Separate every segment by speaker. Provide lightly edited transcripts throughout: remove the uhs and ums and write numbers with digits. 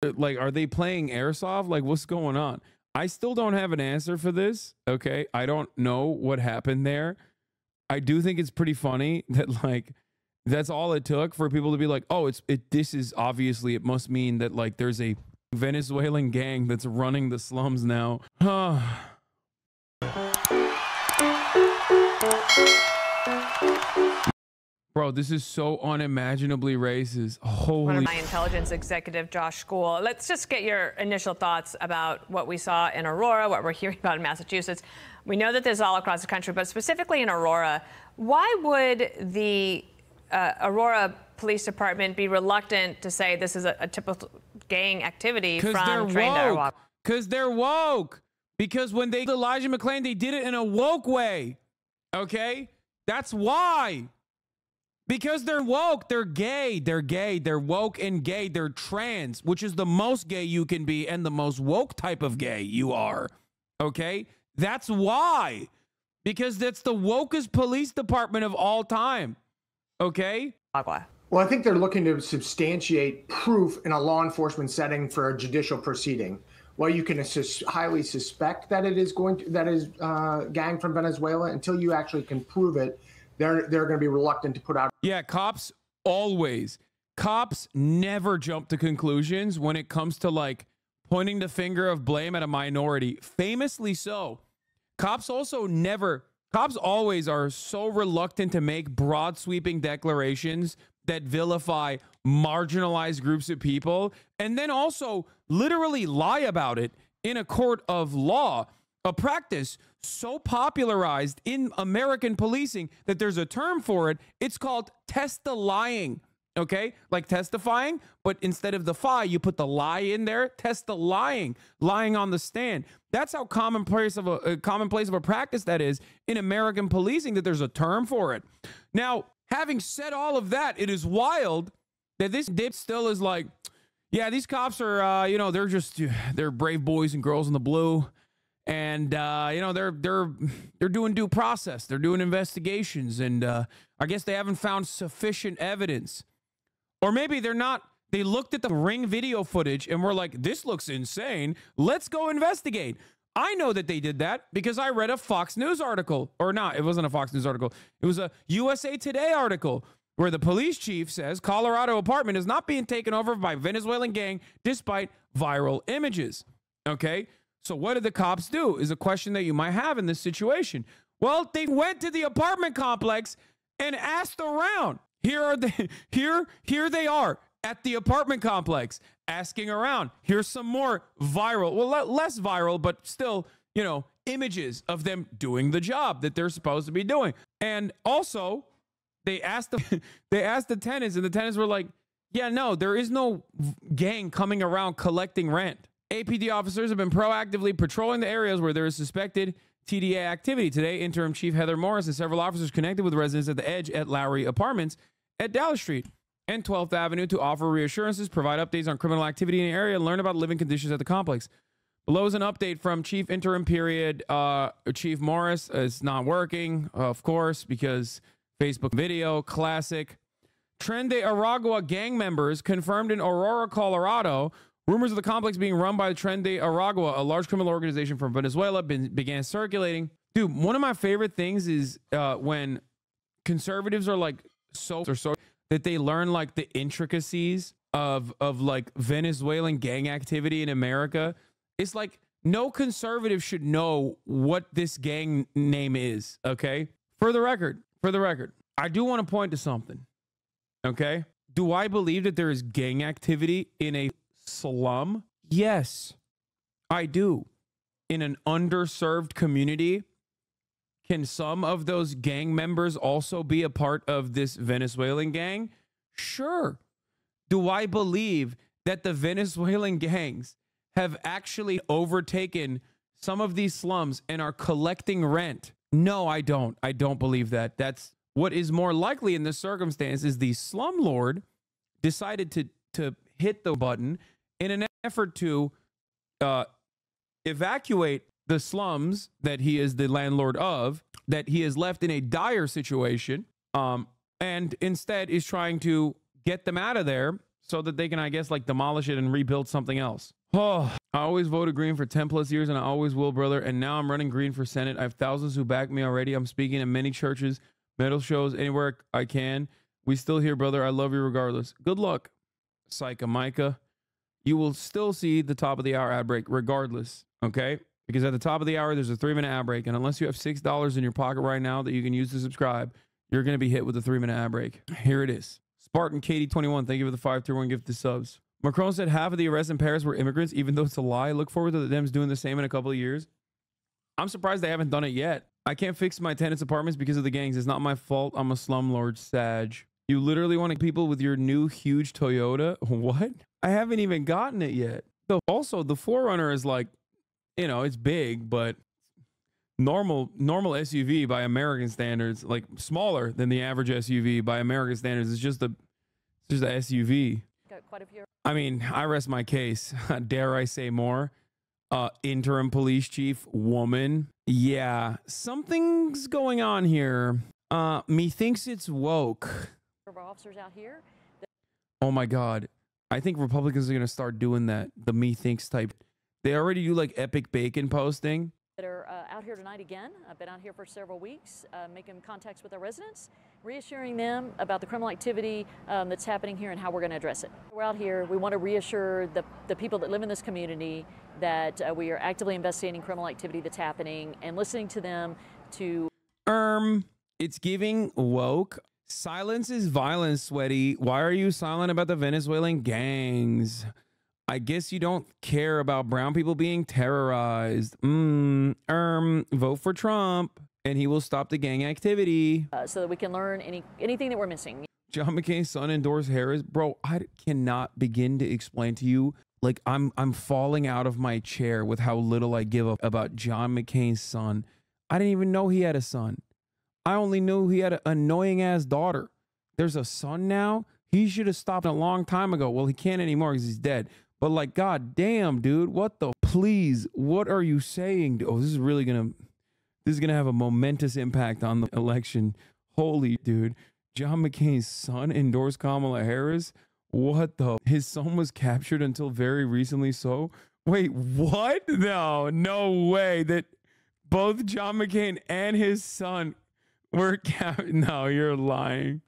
Speaker 1: Like, are they playing airsoft? Like, what's going on? I still don't have an answer for this. Okay. I don't know what happened there. I do think it's pretty funny that, like, that's all it took for people to be like, oh, this is obviously, it must mean that, like, there's a Venezuelan gang that's running the slums now. Bro, this is so unimaginably racist. Holy.
Speaker 2: One of my intelligence executive, Josh School. Let's just get your initial thoughts about what we saw in Aurora, what we're hearing about in Massachusetts. We know that this is all across the country, but specifically in Aurora, why would the Aurora Police Department be reluctant to say this is a typical gang activity from trained Arawak?
Speaker 1: Because they're woke. Because when they did Elijah McClain, they did it in a woke way. Okay? That's why. Because they're woke, they're gay, they're woke and gay, they're trans, which is the most gay you can be and the most woke type of gay you are, okay? That's why, because that's the wokest police department of all time, okay?
Speaker 3: Well, I think they're looking to substantiate proof in a law enforcement setting for a judicial proceeding. Well, you can highly suspect that it is gang from Venezuela until you actually can prove it. They're going to be reluctant to put out.
Speaker 1: Yeah, cops never jump to conclusions when it comes to, like, pointing the finger of blame at a minority. Famously so. Cops always are so reluctant to make broad sweeping declarations that vilify marginalized groups of people and then also literally lie about it in a court of law. A practice so popularized in American policing that there's a term for it. It's called test-the-lying, okay? Like testifying, but instead of the "fy," you put the lie in there. Test-the-lying, lying on the stand. That's how commonplace of a practice that is in American policing, that there's a term for it. Now, having said all of that, it is wild that this dip still is like, yeah, these cops are, they're brave boys and girls in the blue. And, they're doing due process. They're doing investigations. And I guess they haven't found sufficient evidence. Or maybe they're not. They looked at the Ring video footage and were like, this looks insane. Let's go investigate. I know that they did that because I read a Fox News article. Or not, it wasn't a Fox News article. It was a USA Today article where the police chief says Colorado apartment is not being taken over by Venezuelan gang despite viral images. Okay? So what did the cops do is a question that you might have in this situation. Well, they went to the apartment complex and asked around. Here they are at the apartment complex asking around. Here's some more viral, well, less viral, but still, images of them doing the job that they're supposed to be doing. And also, they asked the tenants, and the tenants were like, yeah, no, there is no gang coming around collecting rent. APD officers have been proactively patrolling the areas where there is suspected TDA activity. Today, Interim Chief Heather Morris and several officers connected with residents at the Edge at Lowry Apartments at Dallas Street and 12th Avenue to offer reassurances, provide updates on criminal activity in the area, and learn about living conditions at the complex. Below is an update from Chief Interim Period Chief Morris. It's not working, of course, because Facebook video, classic. Tren de Aragua gang members confirmed in Aurora, Colorado. Rumors of the complex being run by the Tren de Aragua, a large criminal organization from Venezuela, began circulating. Dude, one of my favorite things is when conservatives are like so that they learn like the intricacies of like Venezuelan gang activity in America. It's like no conservative should know what this gang name is, okay? For the record, I do want to point to something, okay? Do I believe that there is gang activity in a slum? Yes, I do. In an underserved community, can some of those gang members also be a part of this Venezuelan gang? Sure. Do I believe that the Venezuelan gangs have actually overtaken some of these slums and are collecting rent? No, I don't. I don't believe that. That's what is more likely in this circumstance is the slumlord decided to hit the button in an effort to evacuate the slums that he is the landlord of, that he is left in a dire situation, and instead is trying to get them out of there so that they can, I guess, like demolish it and rebuild something else. Oh, I always voted green for 10 plus years and I always will, brother. And now I'm running green for Senate. I have thousands who back me already. I'm speaking in many churches, metal shows, anywhere I can. We still here, brother. I love you regardless. Good luck, Psycha Micah. You will still see the top of the hour ad break regardless, okay? Because at the top of the hour, there's a 3-minute ad break. And unless you have $6 in your pocket right now that you can use to subscribe, you're going to be hit with a 3-minute ad break. Here it is. Spartan Katie 21, thank you for the 531 gift to subs. Macron said half of the arrests in Paris were immigrants, even though it's a lie. Look forward to the Dems doing the same in a couple of years. I'm surprised they haven't done it yet. I can't fix my tenants' apartments because of the gangs. It's not my fault. I'm a slumlord, Sag. You literally want people with your new huge Toyota? What? I haven't even gotten it yet. So also, the 4Runner is like, you know, it's big, but normal SUV by American standards, like smaller than the average SUV by American standards. It's just a SUV.
Speaker 4: Got quite a few.
Speaker 1: I mean, I rest my case. Dare I say more? Interim police chief, woman. Yeah, something's going on here. Methinks it's woke.
Speaker 4: Of our officers out here.
Speaker 1: Oh my God. I think Republicans are going to start doing that. The methinks type. They already do like epic bacon posting.
Speaker 4: That are out here tonight again. I've been out here for several weeks, making contacts with our residents, reassuring them about the criminal activity that's happening here and how we're going to address it. We're out here. We want to reassure the people that live in this community that we are actively investigating criminal activity that's happening and listening to them to...
Speaker 1: It's giving woke. Silence is violence, Sweaty. Why are you silent about the Venezuelan gangs? I guess you don't care about brown people being terrorized. Vote for Trump and he will stop the gang activity.
Speaker 4: So that we can learn anything that we're missing.
Speaker 1: John McCain's son endorsed Harris. Bro, I cannot begin to explain to you. Like, I'm falling out of my chair with how little I give up about John McCain's son. I didn't even know he had a son. I only knew he had an annoying ass daughter. There's a son now. He should have stopped a long time ago. Well, he can't anymore because he's dead. But like, God damn, dude, what the, please, what are you saying? Oh, this is going to have a momentous impact on the election. Holy dude, John McCain's son endorsed Kamala Harris. What the, his son was captured until very recently. So wait, what? No way that both John McCain and his son were captured. No, you're lying.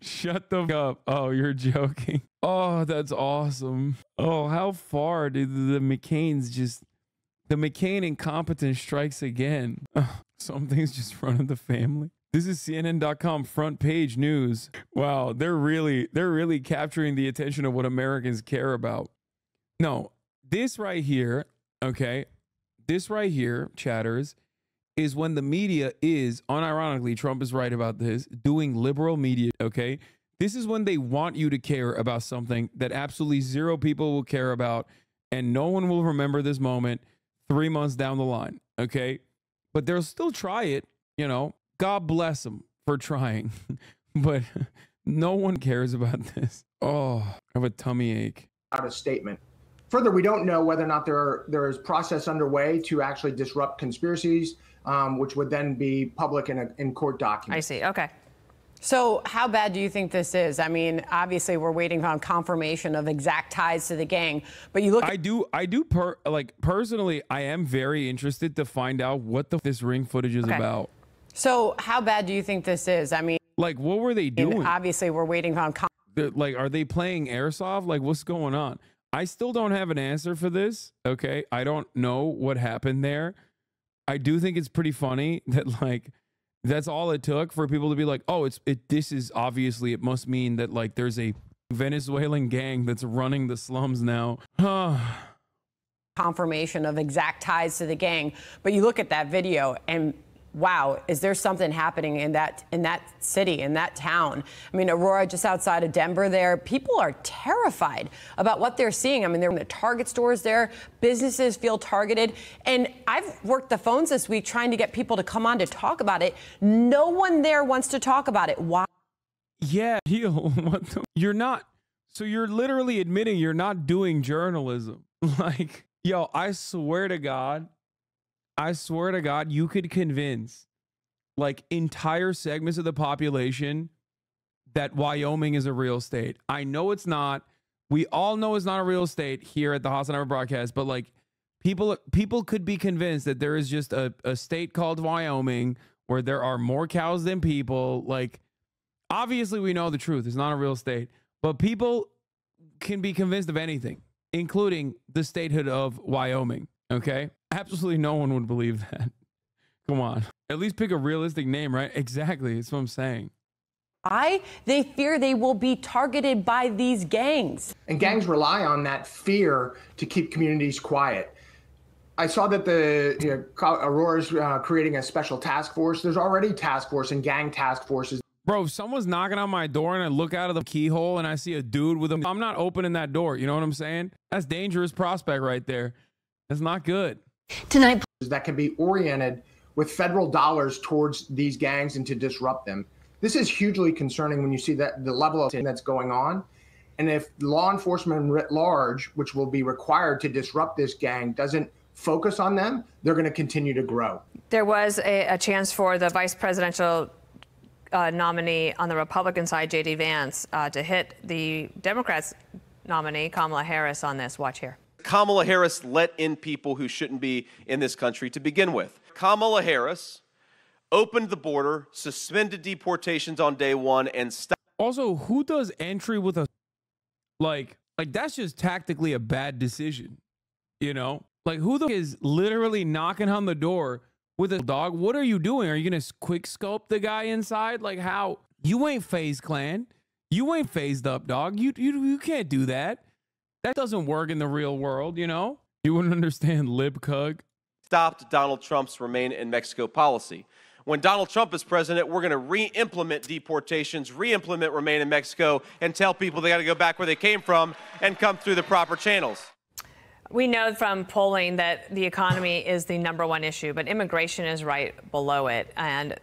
Speaker 1: Shut the fuck up. Oh, you're joking. Oh, that's awesome. Oh, how far did the McCains just... The McCain incompetence strikes again. Something's just running the family. This is CNN.com front page news. Wow, they're really capturing the attention of what Americans care about. No, this right here, okay? This right here, chatters, is when the media is, unironically, Trump is right about this, doing liberal media, okay? This is when they want you to care about something that absolutely zero people will care about, and no one will remember this moment 3 months down the line, okay? But they'll still try it, you know? God bless them for trying, but no one cares about this. Oh, I have a tummy ache.
Speaker 3: Out a statement. Further, we don't know whether or not there is process underway to actually disrupt conspiracies, which would then be public in court documents.
Speaker 2: I see. Okay.
Speaker 5: So how bad do you think this is? I mean, obviously we're waiting on confirmation of exact ties to the gang, but you look at
Speaker 1: personally, I am very interested to find out what this ring footage is about.
Speaker 5: So how bad do you think this is? I mean,
Speaker 1: like, what were they doing?
Speaker 5: Obviously we're waiting on
Speaker 1: like, are they playing airsoft? Like, what's going on? I still don't have an answer for this. Okay. I don't know what happened there. I do think it's pretty funny that, like, that's all it took for people to be like, oh, this is obviously, it must mean that, like, there's a Venezuelan gang that's running the slums now.
Speaker 5: confirmation of exact ties to the gang, but you look at that video and wow, is there something happening in that city, in that town? I mean, Aurora, just outside of Denver there, people are terrified about what they're seeing. I mean, they're in the Target stores there. Businesses feel targeted. And I've worked the phones this week trying to get people to come on to talk about it. No one there wants to talk about it. Why?
Speaker 1: Yeah, you're not. So you're literally admitting you're not doing journalism. Like, yo, I swear to God, you could convince like entire segments of the population that Wyoming is a real state. I know it's not. We all know it's not a real state here at the HasanAbi broadcast, but like people could be convinced that there is just a state called Wyoming where there are more cows than people. Like, obviously we know the truth. It's not a real state, but people can be convinced of anything, including the statehood of Wyoming. Okay. Absolutely no one would believe that. Come on. At least pick a realistic name, right? Exactly. That's what I'm saying.
Speaker 5: They fear they will be targeted by these gangs.
Speaker 3: And gangs rely on that fear to keep communities quiet. I saw that the Aurora's creating a special task force. There's already task force and gang task forces.
Speaker 1: Bro, if someone's knocking on my door and I look out of the keyhole and I see a dude with I'm not opening that door. You know what I'm saying? That's dangerous prospect right there. That's not good.
Speaker 6: Tonight,
Speaker 3: that can be oriented with federal dollars towards these gangs and to disrupt them. This is hugely concerning when you see that the level of that's going on. And if law enforcement writ large, which will be required to disrupt this gang, doesn't focus on them, they're going to continue to grow.
Speaker 2: There was a chance for the vice presidential nominee on the Republican side, J.D. Vance, to hit the Democrats nominee, Kamala Harris, on this. Watch here.
Speaker 7: Kamala Harris let in people who shouldn't be in this country to begin with. Kamala Harris opened the border, suspended deportations on day one, and stopped.
Speaker 1: Also, who does entry with a like that's just tactically a bad decision, you know? Like, who the is literally knocking on the door with a dog? What are you doing? Are you gonna quick scope the guy inside? Like, how? You ain't FaZe Clan. You ain't phased up, dog. You can't do that. That doesn't work in the real world, you know? You wouldn't understand, libcug.
Speaker 7: Stopped Donald Trump's Remain in Mexico policy. When Donald Trump is president, we're going to re-implement deportations, re-implement Remain in Mexico, and tell people they got to go back where they came from and come through the proper channels.
Speaker 2: We know from polling that the economy is the #1 issue, but immigration is right below it. And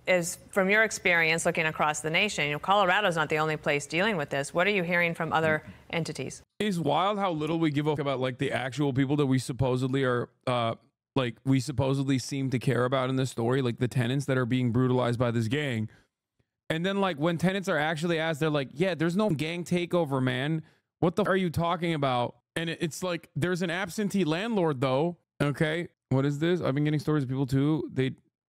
Speaker 2: is from your experience looking across the nation, you know, Colorado's not the only place dealing with this. What are you hearing from other entities?
Speaker 1: It's wild how little we give a fuck about like the actual people that we supposedly are we supposedly seem to care about in this story, like the tenants that are being brutalized by this gang. And then like when tenants are actually asked, they're like, yeah, there's no gang takeover, man. What the are you talking about? And it's like, there's an absentee landlord though. Okay. What is this? I've been getting stories of people too.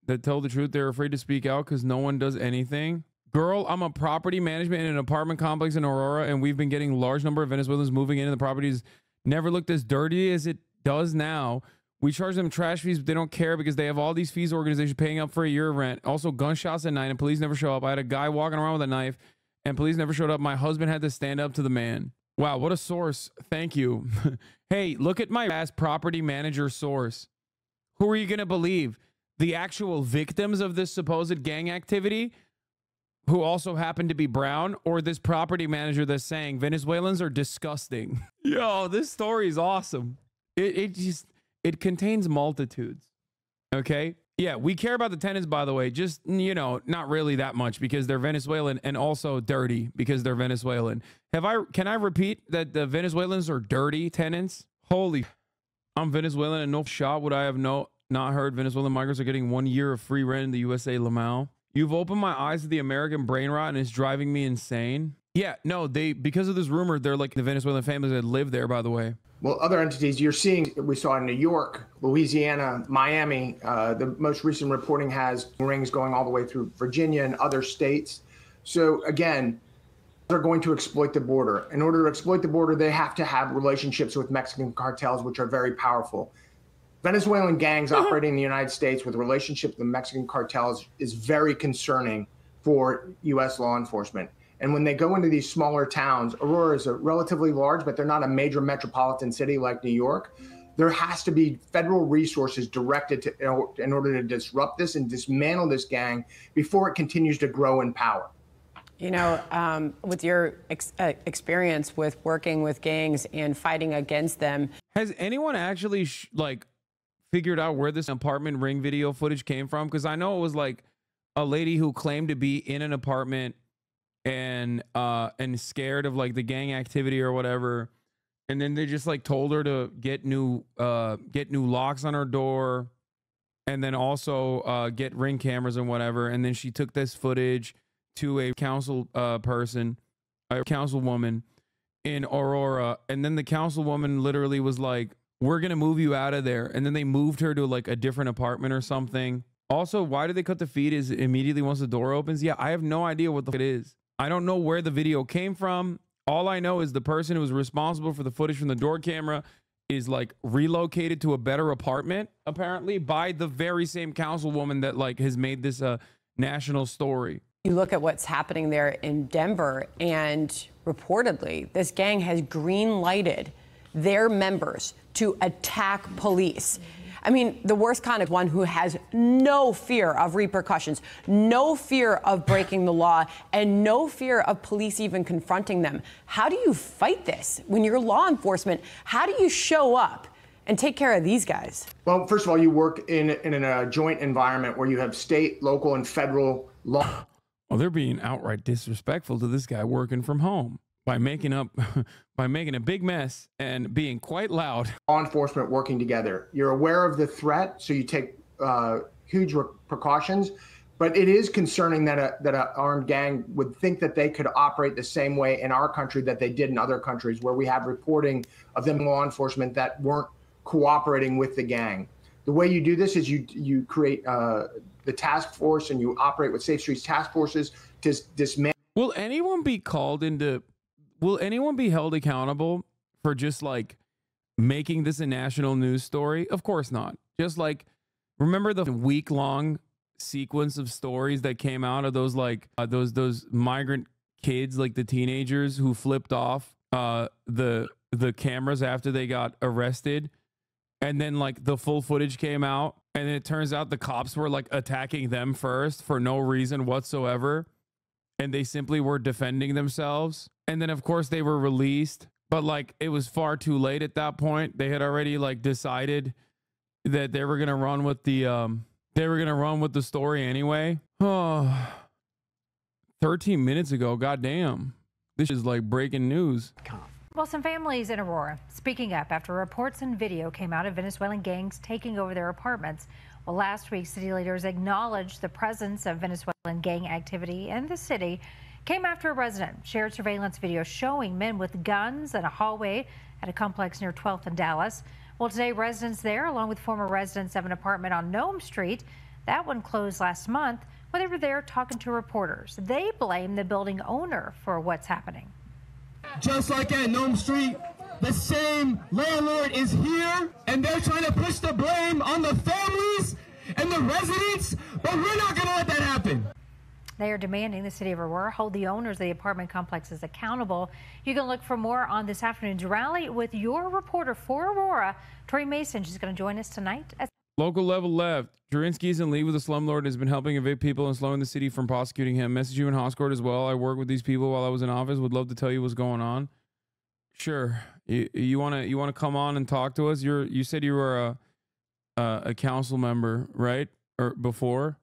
Speaker 1: That tell the truth. They're afraid to speak out because no one does anything. Girl, I'm a property management in an apartment complex in Aurora, and we've been getting a large number of Venezuelans moving in, and the properties never looked as dirty as it does now. We charge them trash fees, but they don't care because they have all these fees organizations paying up for a year of rent. Also, gunshots at night, and police never show up. I had a guy walking around with a knife, and police never showed up. My husband had to stand up to the man. Wow, what a source. Thank you. Hey, look at my ass property manager source. Who are you going to believe? The actual victims of this supposed gang activity, who also happen to be brown, or this property manager that's saying Venezuelans are disgusting? Yo, this story is awesome. It contains multitudes. Okay. Yeah, we care about the tenants, by the way, just, you know, not really that much because they're Venezuelan, and also dirty because they're Venezuelan. Can I repeat that the Venezuelans are dirty tenants? Holy, I'm Venezuelan, and no shot would I have not heard Venezuelan migrants are getting 1 year of free rent in the USA, Lamau. You've opened my eyes to the American brain rot, and it's driving me insane. Yeah, no, because of this rumor, they're like the Venezuelan families that live there, by the way.
Speaker 3: Well, other entities you're seeing, we saw in New York, Louisiana, Miami. The most recent reporting has rings going all the way through Virginia and other states. So again, they're going to exploit the border. In order to exploit the border, they have to have relationships with Mexican cartels, which are very powerful. Venezuelan gangs operating in the United States with relationships with the Mexican cartels is very concerning for U.S. law enforcement. And when they go into these smaller towns, Aurora is a relatively large, but they're not a major metropolitan city like New York. There has to be federal resources directed to, in order to disrupt this and dismantle this gang before it continues to grow in power.
Speaker 5: You know, with your experience with working with gangs and fighting against them,
Speaker 1: has anyone actually figured out where this apartment ring video footage came from? Because I know it was like a lady who claimed to be in an apartment and scared of like the gang activity or whatever, and then they just like told her to get new locks on her door, and then also get ring cameras and whatever. And then she took this footage to a councilwoman, in Aurora, and then the councilwoman literally was like, we're gonna move you out of there, and then they moved her to like a different apartment or something. Also, why do they cut the feed is immediately once the door opens? Yeah, I have no idea what the it is. I don't know where the video came from. All I know is the person who was responsible for the footage from the door camera is like relocated to a better apartment, apparently, by the very same councilwoman that like has made this a national story.
Speaker 5: You look at what's happening there in Denver, and reportedly, this gang has green lighted their members to attack police. I mean, the worst kind of one who has no fear of repercussions, no fear of breaking the law, and no fear of police even confronting them. How do you fight this when you're law enforcement? How do you show up and take care of these guys?
Speaker 3: Well, first of all, you work in a joint environment where you have state, local, and federal law.
Speaker 1: Well, they're being outright disrespectful to this guy working from home by making a big mess and being quite loud.
Speaker 3: Law enforcement working together. You're aware of the threat, so you take huge precautions. But it is concerning that an armed gang would think that they could operate the same way in our country that they did in other countries, where we have reporting of them law enforcement that weren't cooperating with the gang. The way you do this is you create the task force, and you operate with Safe Streets task forces to dismantle.
Speaker 1: Will anyone be called into? Will anyone be held accountable for just like making this a national news story? Of course not. Just like, remember the week-long sequence of stories that came out of those like those migrant kids, like the teenagers who flipped off the cameras after they got arrested, and then like the full footage came out, and it turns out the cops were like attacking them first for no reason whatsoever, and they simply were defending themselves. And then of course they were released, but like it was far too late at that point. They had already like decided that they were going to run with the story anyway. Oh, 13 minutes ago. Goddamn. This is like breaking news.
Speaker 6: Well, some families in Aurora speaking up after reports and video came out of Venezuelan gangs taking over their apartments. Well, last week, city leaders acknowledged the presence of Venezuelan gang activity in the city. Came after a resident shared surveillance video showing men with guns in a hallway at a complex near 12th and Dallas. Well, today, residents there, along with former residents of an apartment on Nome Street, that one closed last month, well, they were there talking to reporters. They blame the building owner for what's happening.
Speaker 8: Just like at Nome Street, the same landlord is here, and they're trying to push the blame on the families and the residents, but we're not going to let that happen.
Speaker 6: They are demanding the city of Aurora hold the owners of the apartment complexes accountable. You can look for more on this afternoon's rally with your reporter for Aurora, Tori Mason. She's going to join us tonight.
Speaker 1: Local level left. Jurinsky's in league with the slumlord, has been helping evict people and slowing the city from prosecuting him. Message you in Hoscourt as well. I worked with these people while I was in office. Would love to tell you what's going on. Sure. You wanna come on and talk to us? You said you were a council member, right? Or before?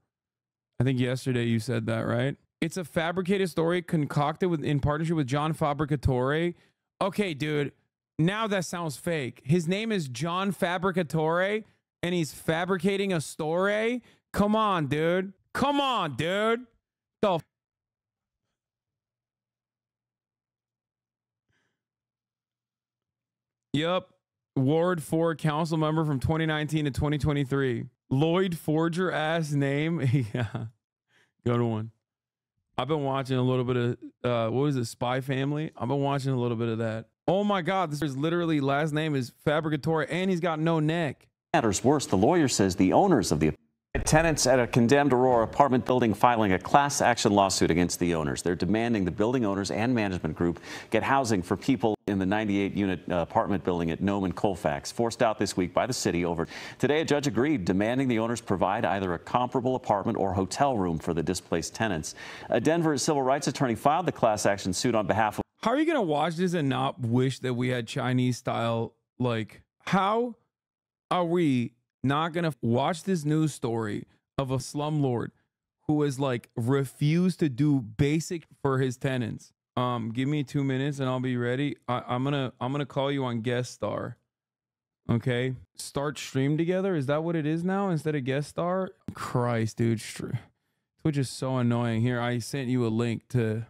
Speaker 1: I think yesterday you said that, right? It's a fabricated story concocted in partnership with John Fabricatore. Okay, dude. Now that sounds fake. His name is John Fabricatore, and he's fabricating a story? Come on, dude. Come on, dude. The Yep. Ward 4 council member from 2019 to 2023. Lloyd Forger ass name. Yeah. Good one. I've been watching a little bit of what was it, Spy Family? I've been watching a little bit of that. Oh my God, this is literally last name is Fabricatore, and he's got no neck.
Speaker 9: Matters worse, the lawyer says the owners of the tenants at a condemned Aurora apartment building filing a class action lawsuit against the owners. They're demanding the building owners and management group get housing for people in the 98-unit apartment building at Nome and Colfax, forced out this week by the city over. Today, a judge agreed, demanding the owners provide either a comparable apartment or hotel room for the displaced tenants. A Denver civil rights attorney filed the class action suit on behalf of.
Speaker 1: How are you going to watch this and not wish that we had Chinese style? Like, how are we not going to watch this news story of a slumlord who has like refused to do basic for his tenants? Give me 2 minutes and I'll be ready. I'm gonna call you on guest star. Okay, start stream together. Is that what it is now instead of guest star? Christ, dude, Twitch is so annoying. Here, I sent you a link to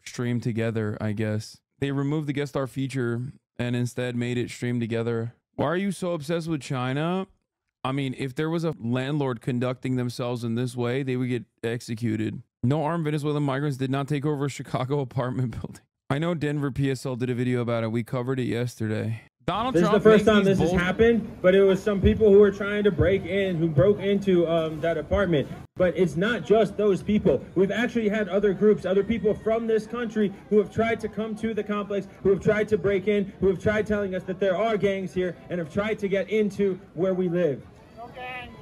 Speaker 1: stream together, I guess. They removed the guest star feature and instead made it stream together. Why are you so obsessed with China? I mean, if there was a landlord conducting themselves in this way, they would get executed. No armed Venezuelan migrants did not take over a Chicago apartment building. I know Denver PSL did a video about it. We covered it yesterday. Donald Trump.
Speaker 8: This is the first time this has happened, but it was some people who were trying to break in, who broke into that apartment. But it's not just those people. We've actually had other groups, other people from this country who have tried to come to the complex, who have tried to break in, who have tried telling us that there are gangs here and have tried to get into where we live.
Speaker 10: No gangs.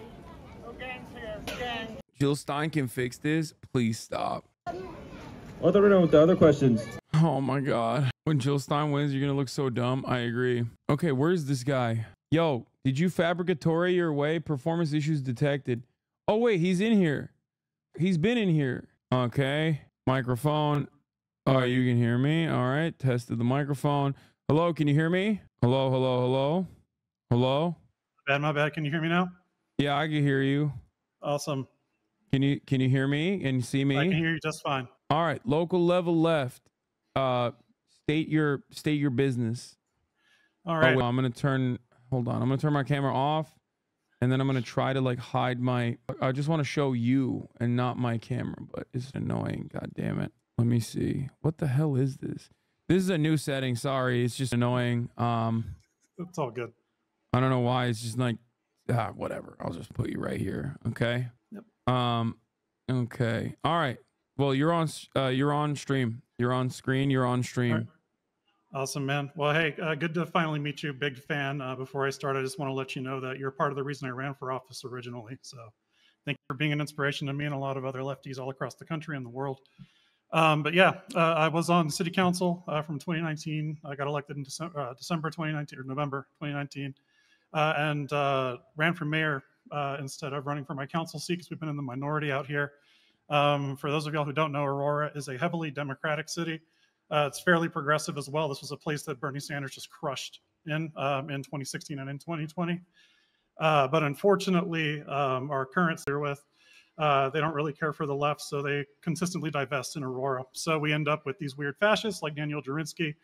Speaker 10: No gangs here. No gangs.
Speaker 1: Jill Stein can fix this. Please stop.
Speaker 8: I'll throw it on with the other questions.
Speaker 1: Oh my God. When Jill Stein wins, you're going to look so dumb. I agree. Okay, where's this guy? Yo, did you fabricatory your way? Performance issues detected. Oh, wait, he's in here. He's been in here. Okay. Microphone. Oh, you can hear me. All right. Tested the microphone. Hello, can you hear me? Hello, hello, hello. Hello?
Speaker 11: My bad. Can you hear me now?
Speaker 1: Yeah, I can hear you.
Speaker 11: Awesome.
Speaker 1: Can you hear me and see me?
Speaker 11: I can hear you just fine.
Speaker 1: All right. Local level left. State your business.
Speaker 11: All right.
Speaker 1: Oh, wait, I'm gonna turn. Hold on. I'm gonna turn my camera off, and then I'm gonna try to like hide my. I just want to show you and not my camera, but it's annoying. God damn it. Let me see. What the hell is this? This is a new setting. Sorry, it's just annoying.
Speaker 11: It's all good.
Speaker 1: I don't know why. It's just like, whatever. I'll just put you right here. Okay.
Speaker 11: Yep.
Speaker 1: Okay. All right. Well, you're on stream. You're on screen. You're on stream.
Speaker 11: Right. Awesome, man. Well, hey, good to finally meet you. Big fan. Before I start, I just want to let you know that you're part of the reason I ran for office originally. So thank you for being an inspiration to me and a lot of other lefties all across the country and the world. But yeah, I was on city council from 2019. I got elected in December 2019 or November 2019 and ran for mayor instead of running for my council seat because we've been in the minority out here. For those of y'all who don't know, Aurora is a heavily Democratic city. It's fairly progressive as well. This was a place that Bernie Sanders just crushed in 2016 and in 2020. But unfortunately, our current here with, they don't really care for the left, so they consistently divest in Aurora. So we end up with these weird fascists like Daniel Jurinsky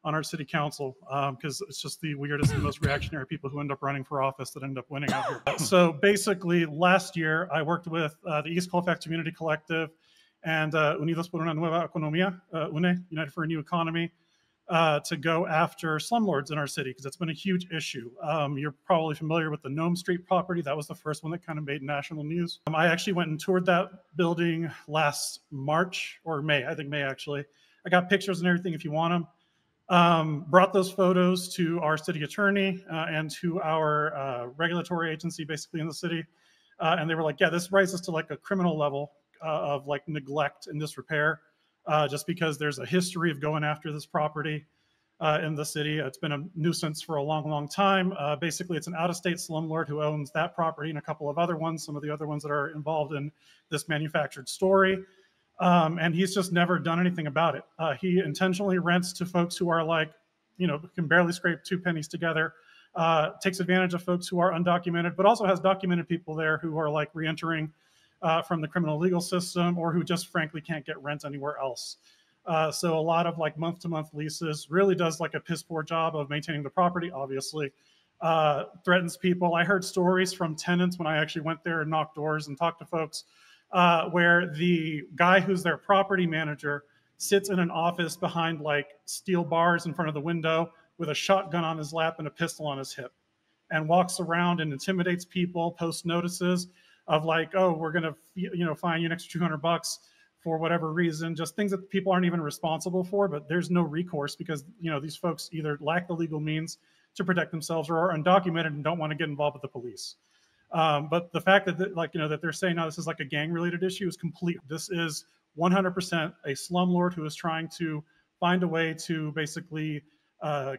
Speaker 11: on our city council because it's just the weirdest and most reactionary people who end up running for office that end up winning out here. So basically, last year, I worked with the East Colfax Community Collective and Unidos por una Nueva Economía, UNE, United for a New Economy, to go after slumlords in our city because it's been a huge issue. You're probably familiar with the Nome Street property. That was the first one that kind of made national news. I actually went and toured that building last March or May, I think May actually. I got pictures and everything if you want them. Brought those photos to our city attorney and to our regulatory agency basically in the city. And they were like, yeah, this rises to like a criminal level of like neglect and disrepair just because there's a history of going after this property in the city. It's been a nuisance for a long, long time. Basically, it's an out-of-state slumlord who owns that property and a couple of other ones, some of the other ones that are involved in this manufactured story. And he's just never done anything about it. He intentionally rents to folks who are like, you know, can barely scrape 2 pennies together, takes advantage of folks who are undocumented, but also has documented people there who are like reentering from the criminal legal system or who just frankly can't get rent anywhere else. So a lot of like month-to-month leases, really does like a piss poor job of maintaining the property, obviously. Threatens people. I heard stories from tenants when I actually went there and knocked doors and talked to folks where the guy who's their property manager sits in an office behind like steel bars in front of the window with a shotgun on his lap and a pistol on his hip and walks around and intimidates people, posts notices of like, oh, we're going to, you know, fine you an extra $200 for whatever reason, just things that people aren't even responsible for, but there's no recourse because, you know, these folks either lack the legal means to protect themselves or are undocumented and don't want to get involved with the police. But the fact that, like, you know, that they're saying now this is like a gang-related issue is complete. This is 100% a slumlord who is trying to find a way to basically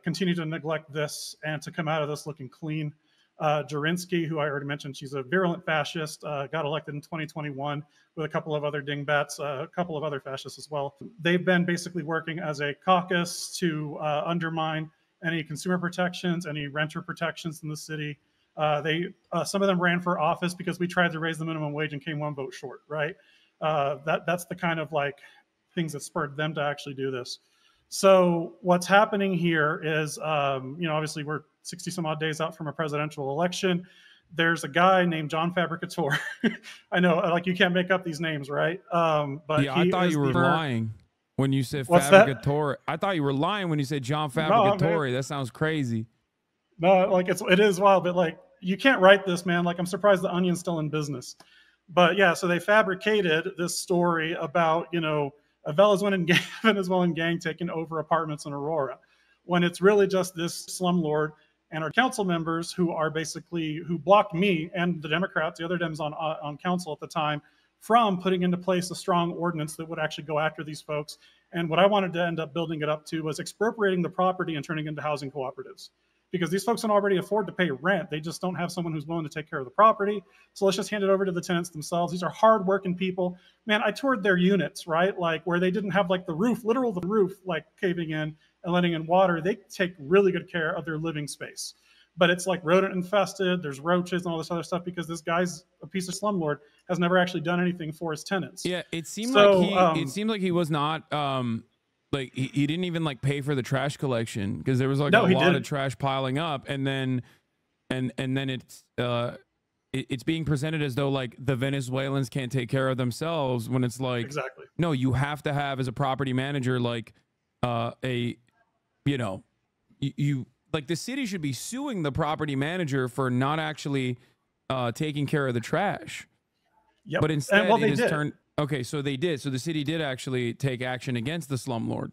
Speaker 11: continue to neglect this and to come out of this looking clean. Jurinsky, who I already mentioned, she's a virulent fascist, got elected in 2021 with a couple of other dingbats, a couple of other fascists as well. They've been basically working as a caucus to undermine any consumer protections, any renter protections in the city. Some of them ran for office because we tried to raise the minimum wage and came 1 vote short, right? That's the kind of like things that spurred them to actually do this. So what's happening here is, obviously we're 60 some odd days out from a presidential election. There's a guy named John Fabricatore. I know, like, you can't make up these names, right? But
Speaker 1: yeah, I thought you were lying when you said Fabricatore. I thought you were lying when you said John Fabricatore. No, that sounds crazy.
Speaker 11: No, like it is wild, but like you can't write this, man. Like I'm surprised the Onion's still in business. But yeah, so they fabricated this story about, a Venezuelan gang taking over apartments in Aurora, when it's really just this slumlord and our council members who blocked me and the Democrats, the other Dems on council at the time, from putting into place a strong ordinance that would actually go after these folks. And what I wanted to end up building it up to was expropriating the property and turning it into housing cooperatives. Because these folks can already afford to pay rent. They just don't have someone who's willing to take care of the property. So let's just hand it over to the tenants themselves. These are hardworking people. Man, I toured their units, right? Like where they didn't have like the roof, the roof, like caving in and letting in water. They take really good care of their living space. But it's like rodent infested. There's roaches and all this other stuff because this guy's a piece of slumlord, has never actually done anything for his tenants.
Speaker 1: Yeah, it seemed like he was not like he didn't even like pay for the trash collection because there was like a lot of trash piling up, and then it's being presented as though like the Venezuelans can't take care of themselves, when it's like,
Speaker 11: exactly,
Speaker 1: no, you have to have, as a property manager, like you like the city should be suing the property manager for not actually taking care of the trash.
Speaker 11: Yep.
Speaker 1: But instead it is turned. Okay, so they did. So the city did actually take action against the slumlord.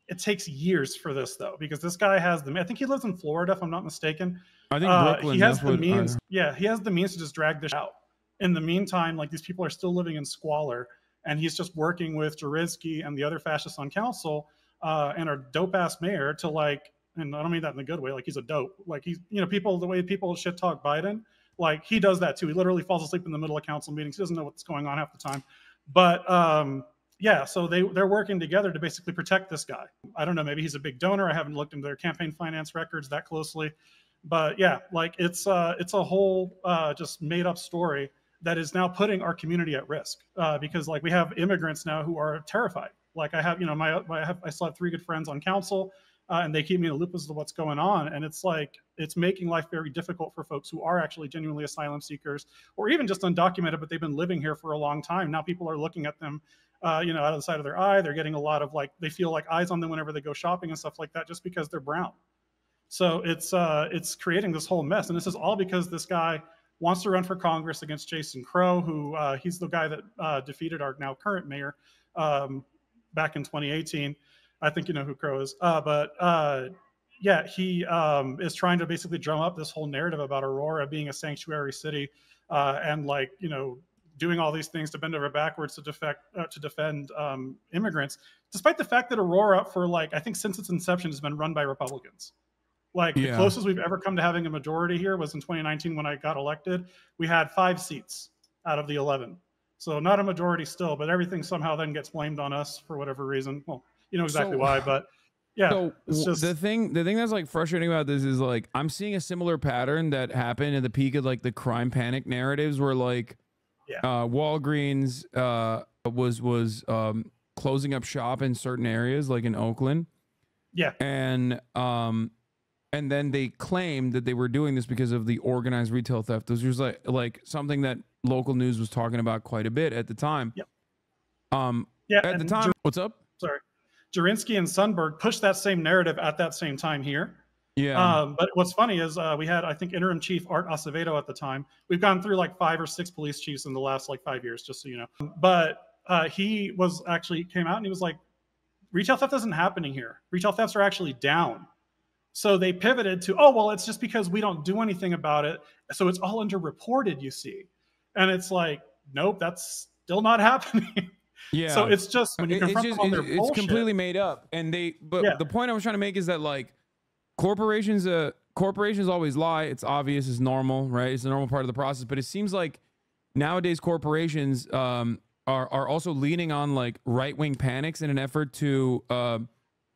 Speaker 11: It takes years for this, though, because this guy has I think he lives in Florida, if I'm not mistaken.
Speaker 1: I think Brooklyn.
Speaker 11: He has the means. Yeah, he has the means to just drag this out. In the meantime, like, these people are still living in squalor, and he's just working with Jurinsky and the other fascists on council and our dope-ass mayor to, like, and I don't mean that in a good way, like he's a dope. Like, he's, the way people shit talk Biden, like he does that too. He literally falls asleep in the middle of council meetings. He doesn't know what's going on half the time. But yeah, so they're working together to basically protect this guy. I don't know, maybe he's a big donor. I haven't looked into their campaign finance records that closely. But yeah, like it's a whole just made up story that is now putting our community at risk because like we have immigrants now who are terrified. Like I have, I still have 3 good friends on council and they keep me in the loop as to what's going on. And it's like, it's making life very difficult for folks who are actually genuinely asylum seekers or even just undocumented, but they've been living here for a long time. Now people are looking at them, out of the side of their eye. They're getting a lot of they feel like eyes on them whenever they go shopping and stuff like that, just because they're brown. So it's creating this whole mess. And this is all because this guy wants to run for Congress against Jason Crow, who he's the guy that defeated our now current mayor back in 2018. I think you know who Crow is. Yeah, he is trying to basically drum up this whole narrative about Aurora being a sanctuary city and doing all these things to bend over backwards to defend immigrants, despite the fact that Aurora, for I think since its inception, has been run by Republicans. The closest we've ever come to having a majority here was in 2019 when I got elected. We had 5 seats out of the 11. So not a majority still, but everything somehow then gets blamed on us for whatever reason. Well, you know exactly why, but yeah. So
Speaker 1: it's just the thing that's frustrating about this is I'm seeing a similar pattern that happened at the peak of the crime panic narratives where Walgreens was closing up shop in certain areas like in Oakland.
Speaker 11: Yeah.
Speaker 1: And then they claimed that they were doing this because of the organized retail theft. This was like something that local news was talking about quite a bit at the time.
Speaker 11: Yep.
Speaker 1: At the time, what's up?
Speaker 11: Sorry. Jurinsky and Sundberg pushed that same narrative at that same time here.
Speaker 1: Yeah.
Speaker 11: But what's funny is we had, I think, interim chief Art Acevedo at the time. We've gone through 5 or 6 police chiefs in the last 5 years, just so you know. But he was actually came out and he was like, retail theft isn't happening here. Retail thefts are actually down. So they pivoted to, oh, well, it's just because we don't do anything about it. So it's all underreported, you see. And it's like, nope, that's still not happening.
Speaker 1: Yeah.
Speaker 11: So it's just when you confront them on their bullshit,
Speaker 1: it's completely made up. And the point I was trying to make is that corporations always lie. It's obvious, it's normal, right? It's a normal part of the process. But it seems like nowadays corporations are also leaning on right-wing panics in an effort to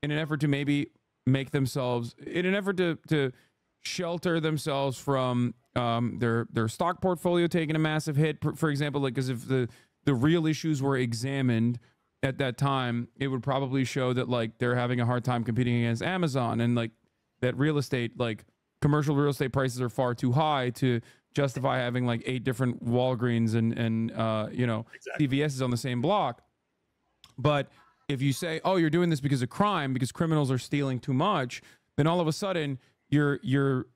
Speaker 1: maybe make themselves, in an effort to shelter themselves from their stock portfolio taking a massive hit, for example, because if the real issues were examined, at that time, it would probably show that like they're having a hard time competing against Amazon, and like that real estate, like commercial real estate prices are far too high to justify having like 8 different Walgreens and you know, CVS's on the same block. But if you say, oh, you're doing this because of crime, because criminals are stealing too much, then all of a sudden you're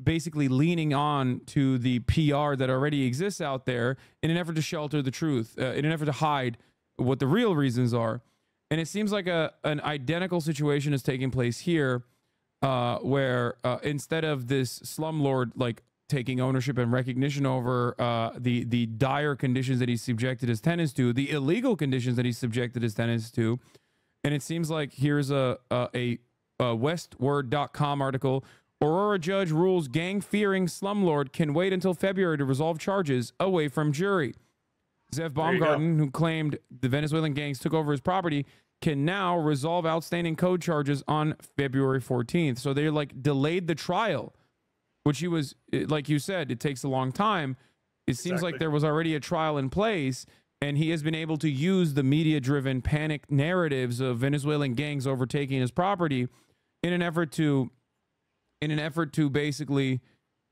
Speaker 1: basically leaning on to the PR that already exists out there in an effort to shelter the truth, in an effort to hide what the real reasons are. And it seems like an identical situation is taking place here, where instead of this slumlord like taking ownership and recognition over the dire conditions that he's subjected his tenants to, the illegal conditions that he's subjected his tenants to, and it seems like here's a Westword.com article. Aurora judge rules gang-fearing slumlord can wait until February to resolve charges away from jury. Zev Baumgarten, who claimed the Venezuelan gangs took over his property, can now resolve outstanding code charges on February 14th. So they like delayed the trial, which he was, like you said, it takes a long time. It seems like there was already a trial in place, and he has been able to use the media-driven panic narratives of Venezuelan gangs overtaking his property in an effort to basically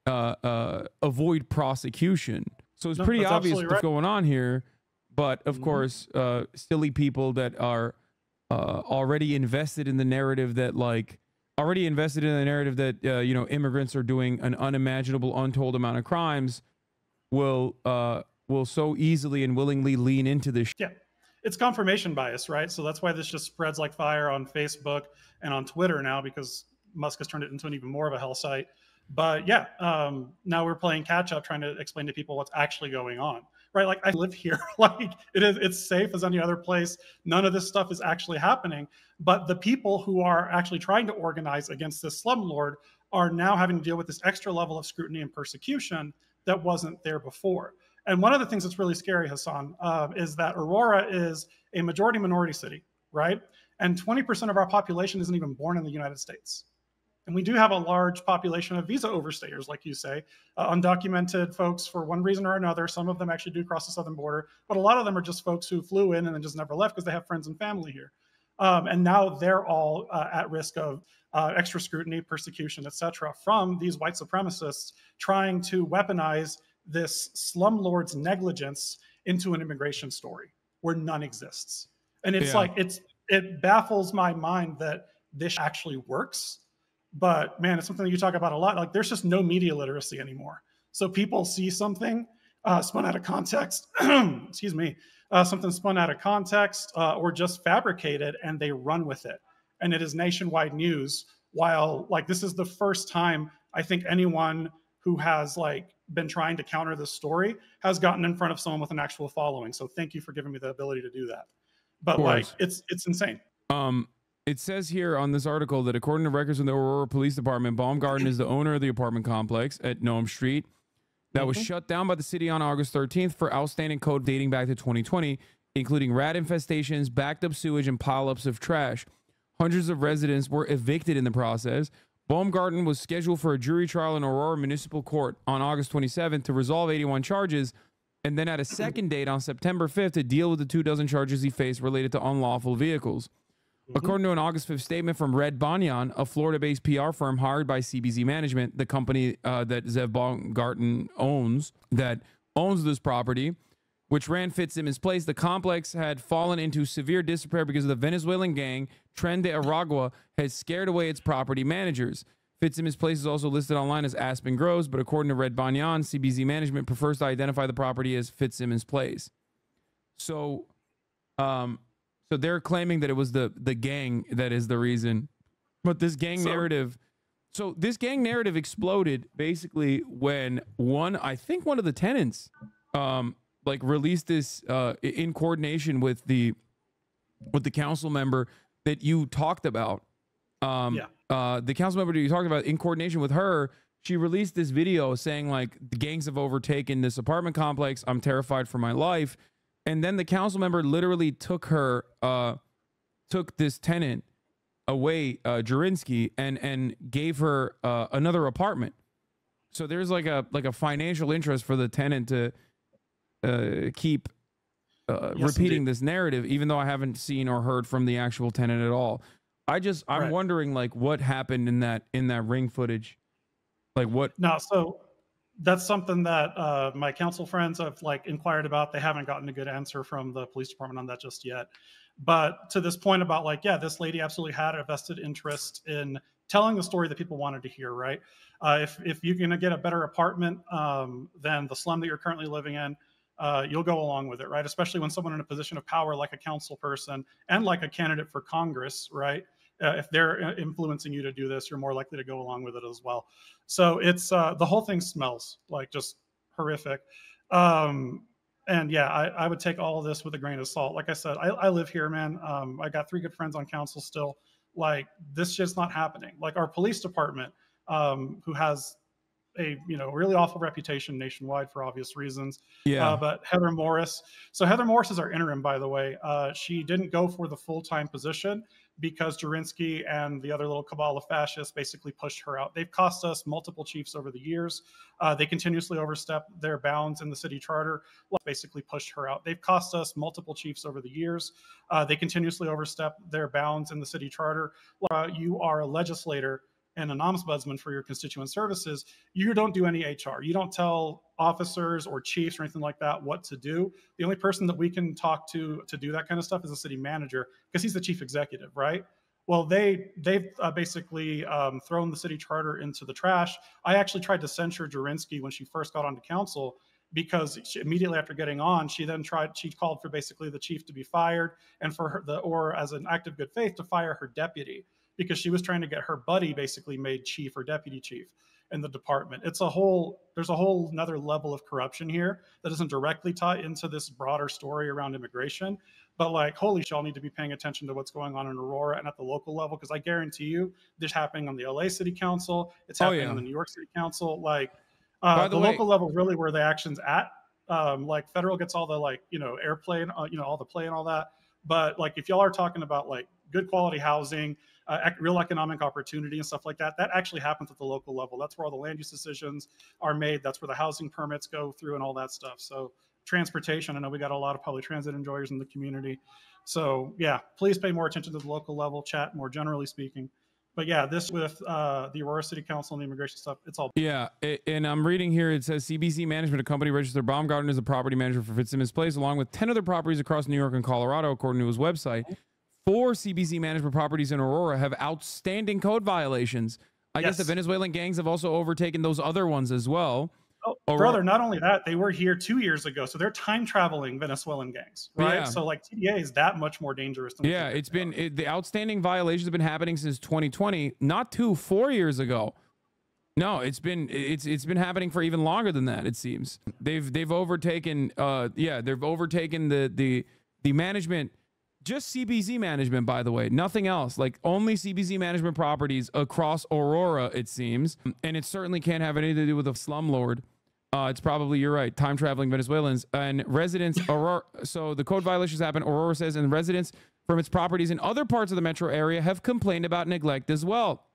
Speaker 1: avoid prosecution. So it's pretty obvious what's going on here, but of course, silly people that are already invested in the narrative that you know, immigrants are doing an unimaginable, untold amount of crimes will so easily and willingly lean into this.
Speaker 11: Yeah, it's confirmation bias, right? So that's why this just spreads like fire on Facebook and on Twitter now, because Musk has turned it into an even more of a hell site. But yeah, now we're playing catch up, trying to explain to people what's actually going on, right? Like, I live here, like it's safe as any other place. None of this stuff is actually happening. But the people who are actually trying to organize against this slumlord are now having to deal with this extra level of scrutiny and persecution that wasn't there before. And one of the things that's really scary, Hasan, is that Aurora is a majority minority city, right? And 20% of our population isn't even born in the United States. And we do have a large population of visa overstayers, like you say, undocumented folks for one reason or another. Some of them actually do cross the southern border, but a lot of them are just folks who flew in and then just never left because they have friends and family here. And now they're all at risk of extra scrutiny, persecution, etc., from these white supremacists trying to weaponize this slumlord's negligence into an immigration story where none exists. And it's like, it baffles my mind that this actually works. But man, it's something that you talk about a lot. Like, there's just no media literacy anymore. So people see something spun out of context, excuse me, something spun out of context or just fabricated, and they run with it. And it is nationwide news. While like this is the first time I think anyone who has like been trying to counter this story has gotten in front of someone with an actual following. So thank you for giving me the ability to do that. But like, it's insane.
Speaker 1: It says here on this article that according to records from the Aurora Police Department, Baumgarten is the owner of the apartment complex at Noam Street that was shut down by the city on August 13th for outstanding code dating back to 2020, including rat infestations, backed up sewage, and pileups of trash. Hundreds of residents were evicted in the process. Baumgarten was scheduled for a jury trial in Aurora Municipal Court on August 27th to resolve 81 charges, and then at a second date on September 5th to deal with the 24 charges he faced related to unlawful vehicles. According to an August 5th statement from Red Banyan, a Florida-based PR firm hired by CBZ Management, the company that Zev Baumgarten owns, this property, which ran Fitzsimmons Place, the complex had fallen into severe disrepair because of the Venezuelan gang Tren de Aragua has scared away its property managers. Fitzsimmons Place is also listed online as Aspen Groves, but according to Red Banyan, CBZ Management prefers to identify the property as Fitzsimmons Place. So they're claiming that it was the gang that is the reason. But this gang narrative, so this gang narrative exploded basically when I think one of the tenants like released this in coordination with the council member that you talked about. The council member that you talked about, in coordination with her, she released this video saying like the gangs have overtaken this apartment complex. I'm terrified for my life. And then the council member literally took this tenant away, Jurinsky, and gave her another apartment. So there's like a financial interest for the tenant to keep repeating this narrative, even though I haven't seen or heard from the actual tenant at all. I'm wondering like what happened in that ring footage, like what?
Speaker 11: No, so that's something that my council friends have like inquired about. They haven't gotten a good answer from the police department on that just yet. But to this point about like, yeah, this lady absolutely had a vested interest in telling the story that people wanted to hear, right? If you're going to get a better apartment than the slum that you're currently living in, you'll go along with it, right? Especially when someone in a position of power like a council person and like a candidate for Congress, right? If they're influencing you to do this, you're more likely to go along with it as well. So it's the whole thing smells like just horrific. And yeah, I would take all of this with a grain of salt. Like I said, I live here, man. I got 3 good friends on council still. Like this just not happening. Like our police department, who has a really awful reputation nationwide for obvious reasons.
Speaker 1: Yeah.
Speaker 11: But Heather Morris. So Heather Morris is our interim, by the way. She didn't go for the full-time position because Jurinsky and the other little cabal of fascists basically pushed her out. They've cost us multiple chiefs over the years. They continuously overstep their bounds in the city charter. Basically pushed her out. They've cost us multiple chiefs over the years. They continuously overstep their bounds in the city charter. You are a legislator and an ombudsman for your constituent services, you don't do any HR. You don't tell officers or chiefs or anything like that what to do. The only person that we can talk to do that kind of stuff is the city manager because he's the chief executive, right? Well, they've basically thrown the city charter into the trash. I actually tried to censure Jurinsky when she first got onto council because immediately after getting on, she called for basically the chief to be fired and for her, or as an act of good faith, to fire her deputy, because she was trying to get her buddy basically made chief or deputy chief in the department. There's a whole another level of corruption here that doesn't directly tie into this broader story around immigration. But like, holy shit, y'all need to be paying attention to what's going on in Aurora and at the local level, because I guarantee you this is happening on the LA City Council. It's happening on the New York City Council. Like the local level really where the action's at. Like federal gets all the airplane, all the play and all that. But like if y'all are talking about like good quality housing, real economic opportunity and stuff like that, that actually happens at the local level. That's where all the land use decisions are made. That's where the housing permits go through and all that stuff. So transportation, I know we got a lot of public transit enjoyers in the community. So yeah, please pay more attention to the local level, chat more generally speaking. But yeah, this with the Aurora City Council and the immigration stuff, it's all.
Speaker 1: Yeah, and I'm reading here, it says CBC Management, a company registered Baumgarten as a property manager for Fitzsimmons Place, along with 10 other properties across New York and Colorado, according to his website. 4 CBC Management properties in Aurora have outstanding code violations. I guess the Venezuelan gangs have also overtaken those other ones as well.
Speaker 11: Oh, brother, not only that, they were here 2 years ago. So they're time traveling Venezuelan gangs, right?
Speaker 1: Yeah.
Speaker 11: So like TDA is that much more dangerous than
Speaker 1: it's been the outstanding violations have been happening since 2020, not 4 years ago. No, it's been happening for even longer than that, it seems. They've overtaken they've overtaken the management. Just CBZ management, by the way, nothing else. Like only CBZ management properties across Aurora, it seems. And it certainly can't have anything to do with a slumlord. It's probably, you're right, time traveling Venezuelans and residents. Aurora, so the code violations happen, Aurora says, and residents from its properties in other parts of the metro area have complained about neglect as well.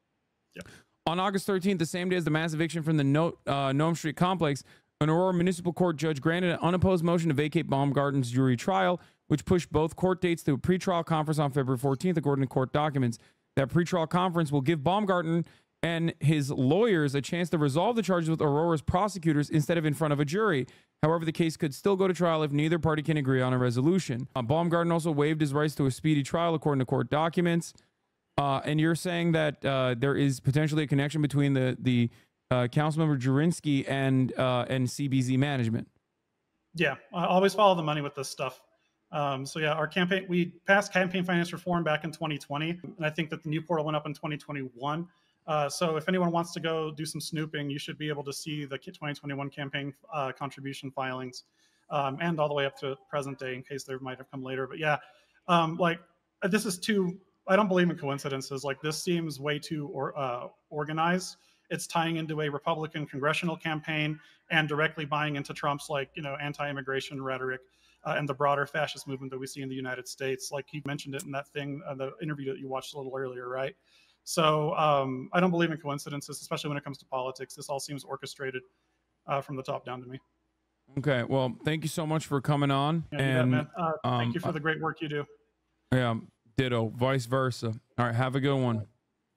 Speaker 11: Yep.
Speaker 1: On August 13th, the same day as the mass eviction from the Nome Street complex, an Aurora Municipal Court judge granted an unopposed motion to vacate Baumgarten's jury trial, which pushed both court dates to a pretrial conference on February 14th, according to court documents. That pretrial conference will give Baumgarten and his lawyers a chance to resolve the charges with Aurora's prosecutors instead of in front of a jury. However, the case could still go to trial if neither party can agree on a resolution. Baumgarten also waived his rights to a speedy trial, according to court documents. And you're saying that there is potentially a connection between the Councilmember Jurinsky and CBZ management.
Speaker 11: Yeah, I always follow the money with this stuff. So yeah, our campaign, we passed campaign finance reform back in 2020, and I think that the new portal went up in 2021. So if anyone wants to go do some snooping, you should be able to see the 2021 campaign contribution filings, and all the way up to present day in case they might have come later. But yeah, this is too, I don't believe in coincidences. Like this seems way too organized. It's tying into a Republican congressional campaign and directly buying into Trump's anti-immigration rhetoric. And the broader fascist movement that we see in the United States. Like he mentioned it in that thing, the interview that you watched a little earlier, right? So I don't believe in coincidences, especially when it comes to politics. This all seems orchestrated from the top down to me.
Speaker 1: Okay. Well, thank you so much for coming on.
Speaker 11: Yeah,
Speaker 1: and
Speaker 11: man. Thank you for the great work you do.
Speaker 1: Yeah, ditto, vice versa. All right, have a good one.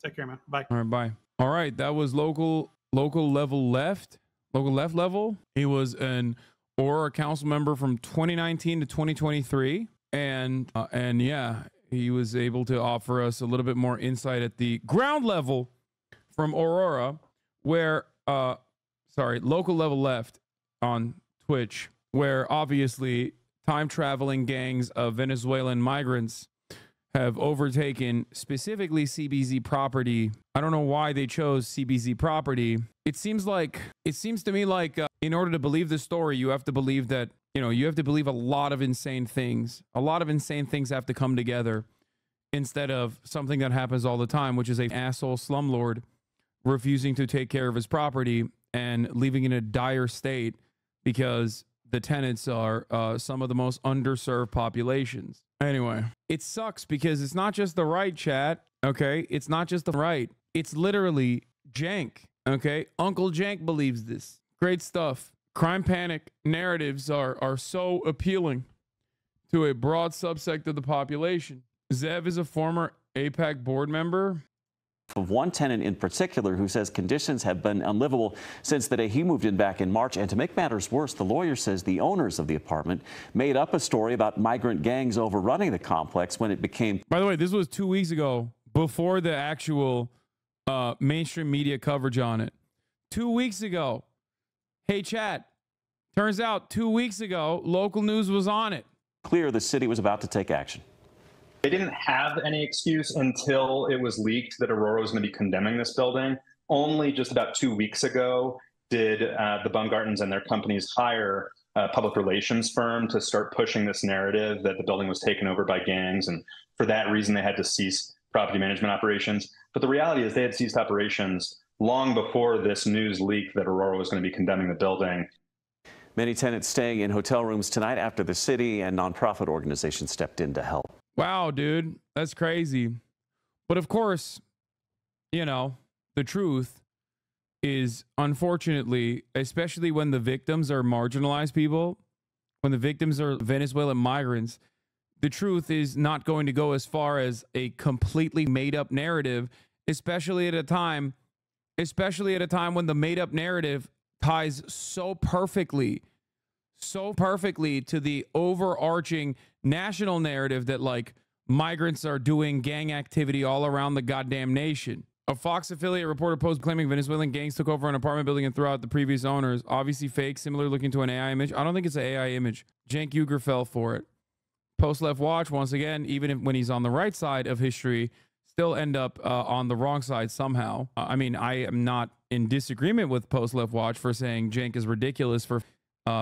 Speaker 11: Take care, man. Bye.
Speaker 1: All right, bye. All right, that was local level left level. He was an Aurora council member from 2019 to 2023, and yeah, he was able to offer us a little bit more insight at the ground level from Aurora, where local level left on Twitch, where obviously time traveling gangs of Venezuelan migrants have overtaken specifically CBZ property. I don't know why they chose CBZ property. It seems to me like in order to believe this story, you have to believe that, you have to believe a lot of insane things. A lot of insane things have to come together instead of something that happens all the time, which is a asshole slumlord refusing to take care of his property and leaving it in a dire state because the tenants are some of the most underserved populations. Anyway, it sucks because it's not just the right, chat, okay? It's not just the right. It's literally Jank, okay? Uncle Jank believes this. Great stuff. Crime panic narratives are so appealing to a broad subsect of the population. Zev is a former APAC board member.
Speaker 9: Of one tenant in particular who says conditions have been unlivable since the day he moved in back in March. And to make matters worse, the lawyer says the owners of the apartment made up a story about migrant gangs overrunning the complex when it became.
Speaker 1: By the way, this was 2 weeks ago, before the actual mainstream media coverage on it. 2 weeks ago. Hey, chat. Turns out 2 weeks ago, local news was on it.
Speaker 9: Clear the city was about to take action.
Speaker 12: They didn't have any excuse until it was leaked that Aurora was going to be condemning this building. Only just about 2 weeks ago did the Baumgartens and their companies hire a public relations firm to start pushing this narrative that the building was taken over by gangs. And for that reason, they had to cease property management operations. But the reality is they had ceased operations long before this news leaked that Aurora was going to be condemning the building.
Speaker 9: Many tenants staying in hotel rooms tonight after the city and nonprofit organizations stepped in to help.
Speaker 1: Wow, dude, that's crazy. But of course, the truth is, unfortunately, especially when the victims are marginalized people, when the victims are Venezuelan migrants, the truth is not going to go as far as a completely made up narrative, especially at a time when the made up narrative ties so perfectly to the overarching national narrative that like migrants are doing gang activity all around the goddamn nation. A Fox affiliate reporter posted claiming Venezuelan gangs took over an apartment building and threw out the previous owners. Obviously fake, similar looking to an AI image. I don't think it's an AI image. Cenk Uygur fell for it. Post Left Watch, once again, even when he's on the right side of history, still end up on the wrong side somehow. I mean, I am not in disagreement with Post Left Watch for saying Cenk is ridiculous for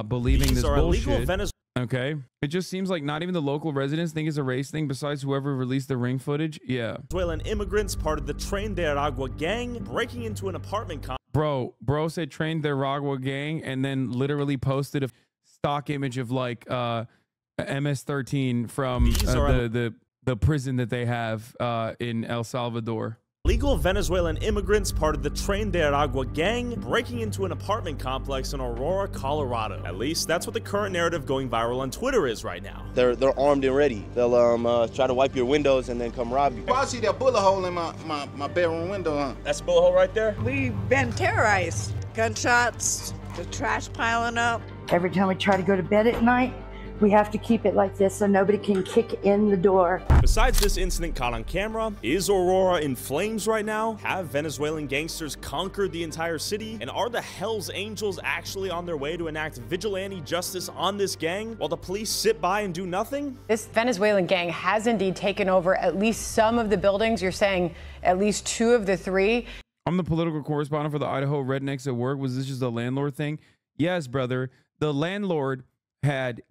Speaker 1: believing this bullshit. Okay. It just seems like not even the local residents think it's a race thing besides whoever released the ring footage. Yeah.
Speaker 13: Venezuelan immigrants, part of the Tren de Aragua gang, breaking into an apartment complex.
Speaker 1: Bro said Tren de Aragua gang and then literally posted a stock image of like MS-13 from the prison that they have in El Salvador.
Speaker 13: Legal Venezuelan immigrants, part of the Tren de Aragua gang, breaking into an apartment complex in Aurora, Colorado. At least that's what the current narrative going viral on Twitter is right now.
Speaker 14: They're armed and ready. They'll try to wipe your windows and then come rob you.
Speaker 15: I see that bullet hole in my bedroom window, huh?
Speaker 13: That's a bullet hole right there?
Speaker 16: We've been terrorized. Gunshots, the trash piling up.
Speaker 17: Every time we try to go to bed at night, we have to keep it like this so nobody can kick in the door.
Speaker 13: Besides this incident caught on camera, is Aurora in flames right now? Have Venezuelan gangsters conquered the entire city? And are the Hells Angels actually on their way to enact vigilante justice on this gang while the police sit by and do nothing?
Speaker 5: This Venezuelan gang has indeed taken over at least some of the buildings. You're saying at least 2 of the 3.
Speaker 1: I'm the political correspondent for the Idaho Rednecks at Work. Was this just a landlord thing? Yes, brother. The landlord had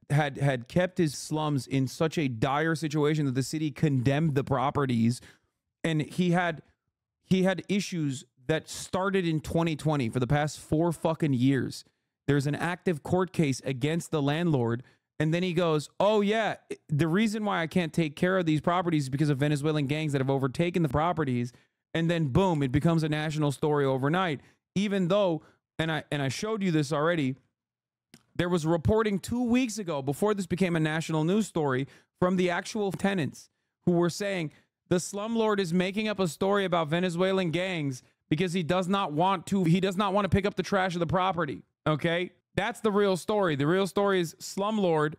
Speaker 1: kept his slums in such a dire situation that the city condemned the properties, and he had issues that started in 2020 for the past 4 fucking years. There's an active court case against the landlord, and then he goes, oh yeah, the reason why I can't take care of these properties is because of Venezuelan gangs that have overtaken the properties, and then boom, it becomes a national story overnight. Even though, and I showed you this already, There was reporting 2 weeks ago, before this became a national news story, from the actual tenants who were saying the slumlord is making up a story about Venezuelan gangs because he does not want to pick up the trash of the property. Okay? That's the real story. The real story is slumlord.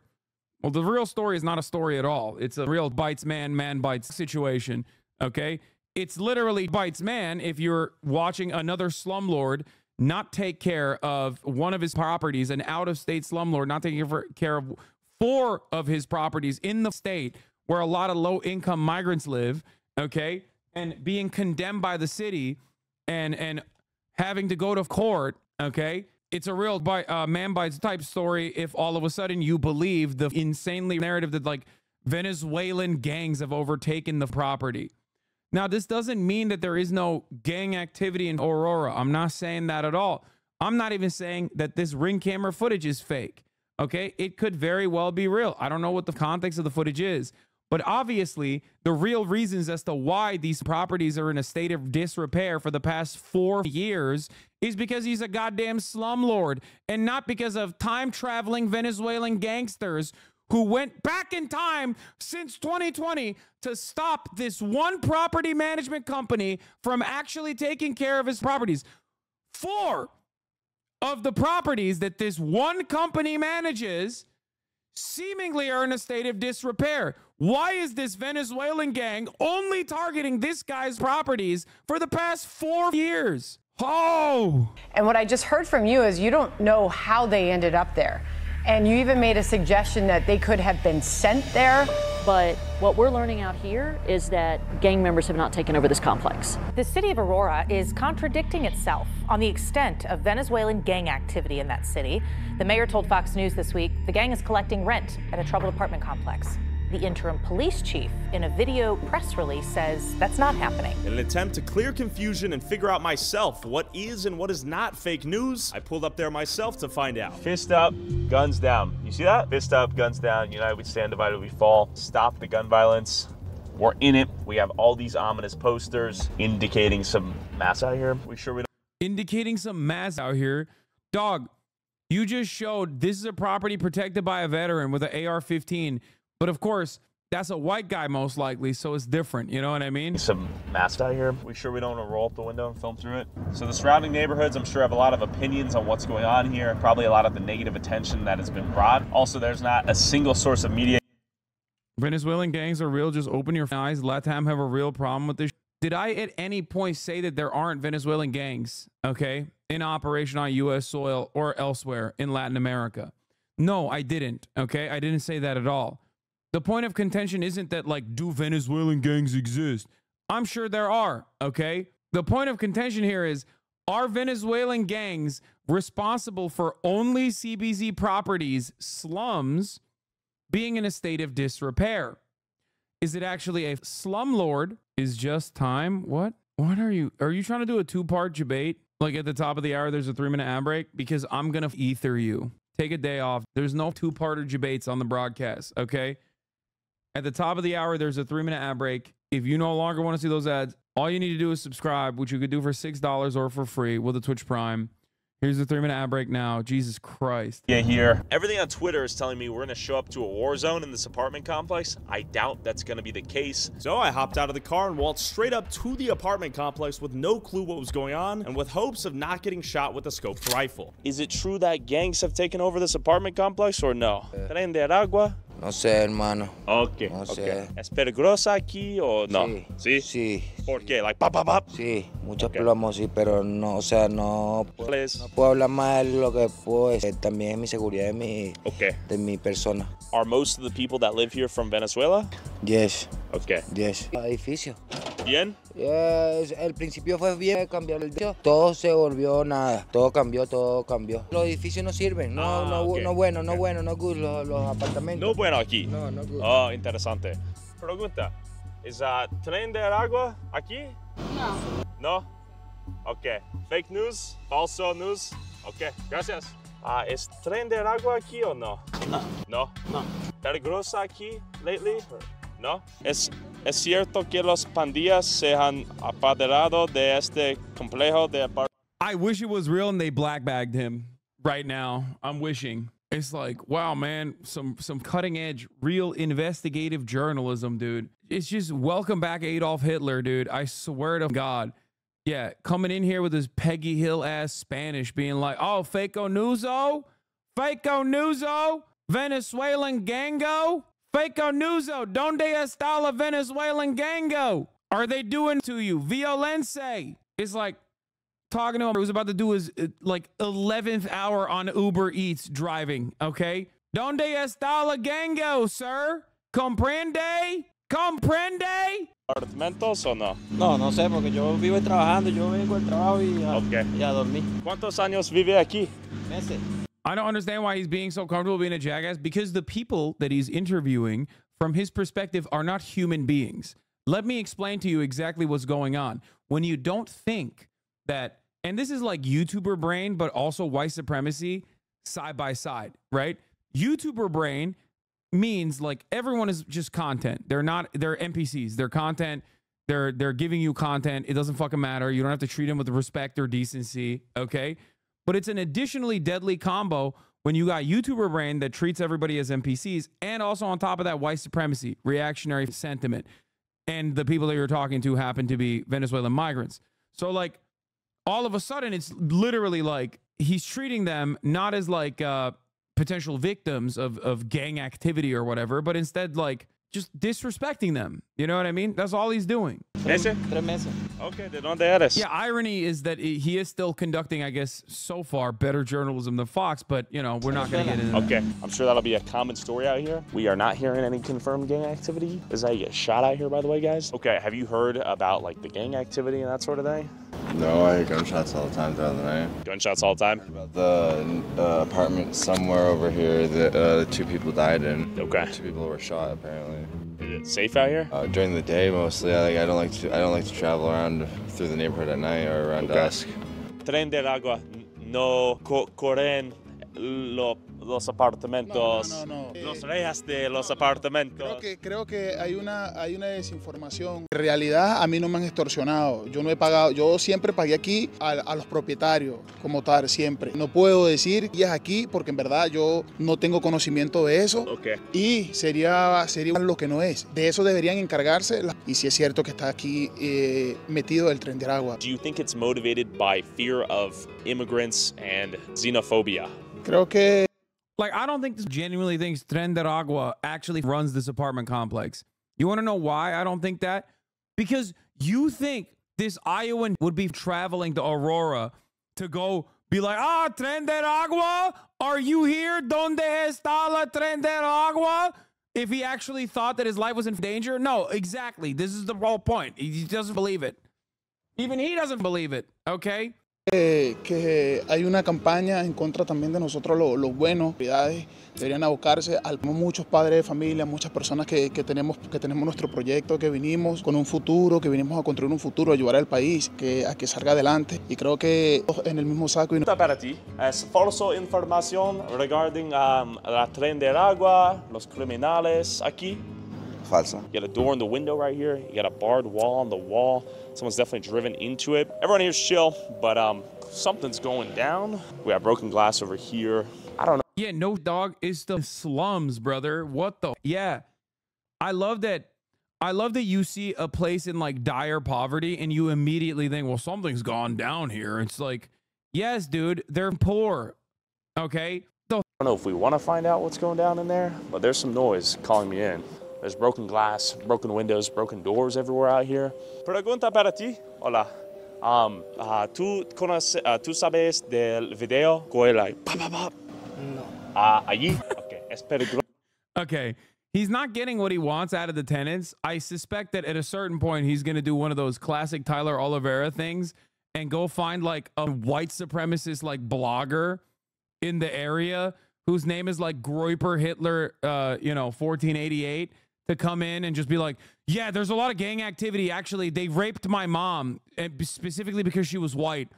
Speaker 1: Well, the real story is not a story at all. It's a real bites man, man bites situation. Okay? It's literally bites man if you're watching another slumlord not take care of one of his properties, an out-of-state slumlord not taking care of 4 of his properties in the state where a lot of low-income migrants live, okay, and being condemned by the city and having to go to court, okay? It's a real man bites type story if all of a sudden you believe the insanely narrative that, like, Venezuelan gangs have overtaken the property. Now, this doesn't mean that there is no gang activity in Aurora. I'm not saying that at all. I'm not even saying that this Ring camera footage is fake, okay? It could very well be real. I don't know what the context of the footage is, but obviously the real reasons as to why these properties are in a state of disrepair for the past 4 years is because he's a goddamn slumlord, and not because of time-traveling Venezuelan gangsters who went back in time since 2020 to stop this one property management company from actually taking care of his properties. 4 of the properties that this one company manages seemingly are in a state of disrepair. Why is this Venezuelan gang only targeting this guy's properties for the past 4 years? Oh!
Speaker 5: And what I just heard from you is you don't know how they ended up there. And you even made a suggestion that they could have been sent there.
Speaker 4: But what we're learning out here is that gang members have not taken over this complex.
Speaker 18: The city of Aurora is contradicting itself on the extent of Venezuelan gang activity in that city. The mayor told Fox News this week the gang is collecting rent at a troubled apartment complex. The interim police chief, in a video press release, says that's not happening.
Speaker 13: In an attempt to clear confusion and figure out myself what is and what is not fake news, I pulled up there myself to find out.
Speaker 19: Fist up, guns down. You see that? Fist up, guns down. United we stand, divided we fall. Stop the gun violence. We're in it. We have all these ominous posters indicating some mass out here. We sure we don't?
Speaker 1: Indicating some mass out here. Dog, you just showed this is a property protected by a veteran with an AR-15. But of course, that's a white guy most likely, so it's different. You know what I mean?
Speaker 19: Some masked out here. We sure we don't want to roll up the window and film through it? So the surrounding neighborhoods, I'm sure, have a lot of opinions on what's going on here. Probably a lot of the negative attention that has been brought. Also, there's not a single source of media.
Speaker 1: Venezuelan gangs are real. Just open your eyes. LATAM have a real problem with this. Did I at any point say that there aren't Venezuelan gangs, okay, in operation on U.S. soil or elsewhere in Latin America? No, I didn't, okay? I didn't say that at all. The point of contention isn't that, like, do Venezuelan gangs exist? I'm sure there are, okay? The point of contention here is, are Venezuelan gangs responsible for only CBZ properties, slums, being in a state of disrepair? Is it actually a slumlord? Is just time? What are you trying to do a 2-part debate? Like at the top of the hour, there's a 3-minute ad break? Because I'm going to ether you. Take a day off. There's no 2-parter debates on the broadcast, okay? At the top of the hour, there's a 3-minute ad break. If you no longer want to see those ads, all you need to do is subscribe, which you could do for $6 or for free with a Twitch Prime. Here's the 3-minute ad break now. Jesus Christ.
Speaker 19: Yeah, here. Everything on Twitter is telling me we're going to show up to a war zone in this apartment complex. I doubt that's going to be the case.
Speaker 13: So I hopped out of the car and walked straight up to the apartment complex with no clue what was going on and with hopes of not getting shot with a scoped rifle.
Speaker 19: Is it true that gangs have taken over this apartment complex or no? ¿Traen de agua?
Speaker 20: No sé, hermano.
Speaker 19: Okay,
Speaker 20: no
Speaker 19: okay.
Speaker 20: Sé.
Speaker 19: ¿Es peligrosa aquí o no?
Speaker 20: Sí.
Speaker 19: ¿Sí?
Speaker 20: Sí.
Speaker 19: ¿Por qué? Like, pop, pop, pop?
Speaker 20: Sí, muchos plomos, sí, pero no, o sea, no puedo hablar más de lo que puedo decir. También es mi seguridad de mi persona.
Speaker 19: Are most of the people that live here from Venezuela?
Speaker 20: Yes.
Speaker 19: Okay.
Speaker 20: Yes. Edificio.
Speaker 19: Bien?
Speaker 20: Yes. El principio fue bien, cambiar el edificio. Todo se volvió nada. Todo cambió, todo cambió. Los edificios no sirven. No bueno, no good. Los apartamentos.
Speaker 19: No bueno aquí.
Speaker 20: No good.
Speaker 19: Oh, interesante. Pregunta. ¿Es tren de agua aquí?
Speaker 21: No.
Speaker 19: No? Ok. Fake news? Falso news? Ok, gracias. ¿Es tren de agua aquí o no?
Speaker 21: No.
Speaker 19: No?
Speaker 21: No.
Speaker 19: ¿Peligrosa aquí lately? No. ¿Es cierto que los pandillas se han apoderado de este complejo de apartamentos?
Speaker 1: I wish it was real and they blackbagged him right now. I'm wishing. It's like, wow, man, some cutting edge, real investigative journalism, dude. It's just welcome back Adolf Hitler, dude. I swear to God. Yeah, coming in here with his Peggy Hill ass Spanish, being like, oh, Faco Nuzo, Venezuelan gango, Faco Nuzo, donde está la Venezuelan gango? Are they doing to you? Violencia. It's like talking to him who's about to do his like 11th hour on Uber Eats driving, okay? Donde está la gango, sir? Comprende? Comprende?
Speaker 19: ¿Apartamentos o no?
Speaker 20: No, no sé, porque yo vivo trabajando, yo vengo al trabajo y a dormir.
Speaker 19: ¿Cuántos años vive aquí?
Speaker 20: Meses.
Speaker 1: I don't understand why he's being so comfortable being a jackass, because the people that he's interviewing, from his perspective, are not human beings. Let me explain to you exactly what's going on. When you don't think that, and this is like YouTuber brain, but also white supremacy side by side, right? YouTuber brain means like everyone is just content. They're NPCs. They're content. They're giving you content. It doesn't fucking matter. You don't have to treat them with respect or decency, okay? But it's an additionally deadly combo when you got YouTuber brain that treats everybody as NPCs, and also on top of that, white supremacy, reactionary sentiment. And the people that you're talking to happen to be Venezuelan migrants. So like all of a sudden, it's literally like he's treating them not as like potential victims of gang activity or whatever, but instead like just disrespecting them. You know what I mean? That's all he's doing.
Speaker 19: ¿Meses?
Speaker 20: 3 meses.
Speaker 19: Okay, ¿de dónde eres?
Speaker 1: Yeah, irony is that he is still conducting, I guess, so far, better journalism than Fox, but, you know, we're not going to get into that.
Speaker 19: Okay, I'm sure that'll be a common story out here. We are not hearing any confirmed gang activity. Is that you get shot out here, by the way, guys? Okay, have you heard about, like, the gang activity and that sort of thing?
Speaker 21: No, I hear gunshots all the time throughout the night.
Speaker 19: Gunshots all the time?
Speaker 21: About the apartment somewhere over here that 2 people died in.
Speaker 19: Okay.
Speaker 21: 2 people were shot, apparently.
Speaker 19: Is it safe out here?
Speaker 21: During the day, mostly. I don't like to travel around through the neighborhood at night or around dusk.
Speaker 19: Tren del agua no corren los apartamentos.
Speaker 22: No.
Speaker 19: Los rejas de los apartamentos.
Speaker 22: Creo que hay una desinformación. En realidad a mí no me han extorsionado. Yo no he pagado. Yo siempre pagué aquí a los propietarios como tal, siempre. No puedo decir y es aquí porque en verdad yo no tengo conocimiento de eso.
Speaker 19: Okay.
Speaker 22: Y sería lo que no es. De eso deberían encargarse. Y si es cierto que está aquí metido el tren de agua.
Speaker 19: Do you think it's motivated by fear of immigrants and xenophobia?
Speaker 22: Creo que
Speaker 1: like, I don't think this genuinely thinks Tren de Agua actually runs this apartment complex. You want to know why I don't think that? Because you think this Iowan would be traveling to Aurora to go be like, Tren de Agua, are you here? ¿Dónde está la Tren de Agua? If he actually thought that his life was in danger? No, exactly. This is the whole point. He doesn't believe it. Even he doesn't believe it, okay?
Speaker 22: Que hay una campaña en contra también de nosotros los buenos, deberían abocarse a muchos padres de familia, muchas personas que tenemos nuestro proyecto, que vinimos con un futuro, que vinimos a construir un futuro, ayudar al país a que salga adelante, y creo que en el mismo saco.
Speaker 19: Para ti, es falso información regarding la Tren del Agua, los criminales aquí.
Speaker 21: Falso.
Speaker 19: You got a door in the window right here. You got a barred wall on the wall. Someone's definitely driven into it. Everyone here's chill, but something's going down. We have broken glass over here. I don't know.
Speaker 1: Yeah, no, dog. It's the slums, brother. What the? Yeah. I love that you see a place in like dire poverty and you immediately think, well, something's gone down here. It's like, yes, dude, they're poor. Okay.
Speaker 19: I don't know if we want to find out what's going down in there, but there's some noise calling me in. There's broken glass, broken windows, broken doors everywhere out here. Pregunta para ti. Hola. ¿Tú sabes del video? No. Allí. Okay. Es peligroso.
Speaker 1: Okay. He's not getting what he wants out of the tenants. I suspect that at a certain point, he's going to do one of those classic Tyler Oliveira things and go find like a white supremacist like blogger in the area whose name is like Groiper Hitler, 1488. To come in and just be like, yeah, there's a lot of gang activity. Actually, they raped my mom, specifically because she was white.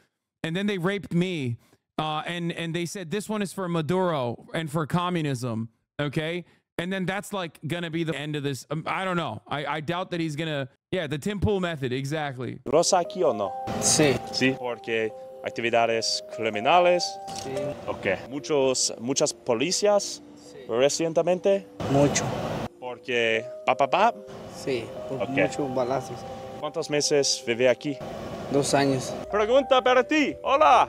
Speaker 1: And then they raped me. And they said, this one is for Maduro and for communism. Okay. And then that's like going to be the end of this. I don't know. I doubt that he's going to. Yeah, the Tim Pool method. Exactly.
Speaker 19: ¿Rosa aquí o no?
Speaker 20: Sí.
Speaker 19: Sí. Porque actividades criminales.
Speaker 20: Sí.
Speaker 19: Ok. Muchas policías recientemente.
Speaker 20: Mucho.
Speaker 19: Porque papá.
Speaker 20: Sí, por
Speaker 19: Okay.
Speaker 20: muchos balazos.
Speaker 19: ¿Cuántos meses vive aquí?
Speaker 20: 2 años.
Speaker 19: Pregunta para ti. Hola.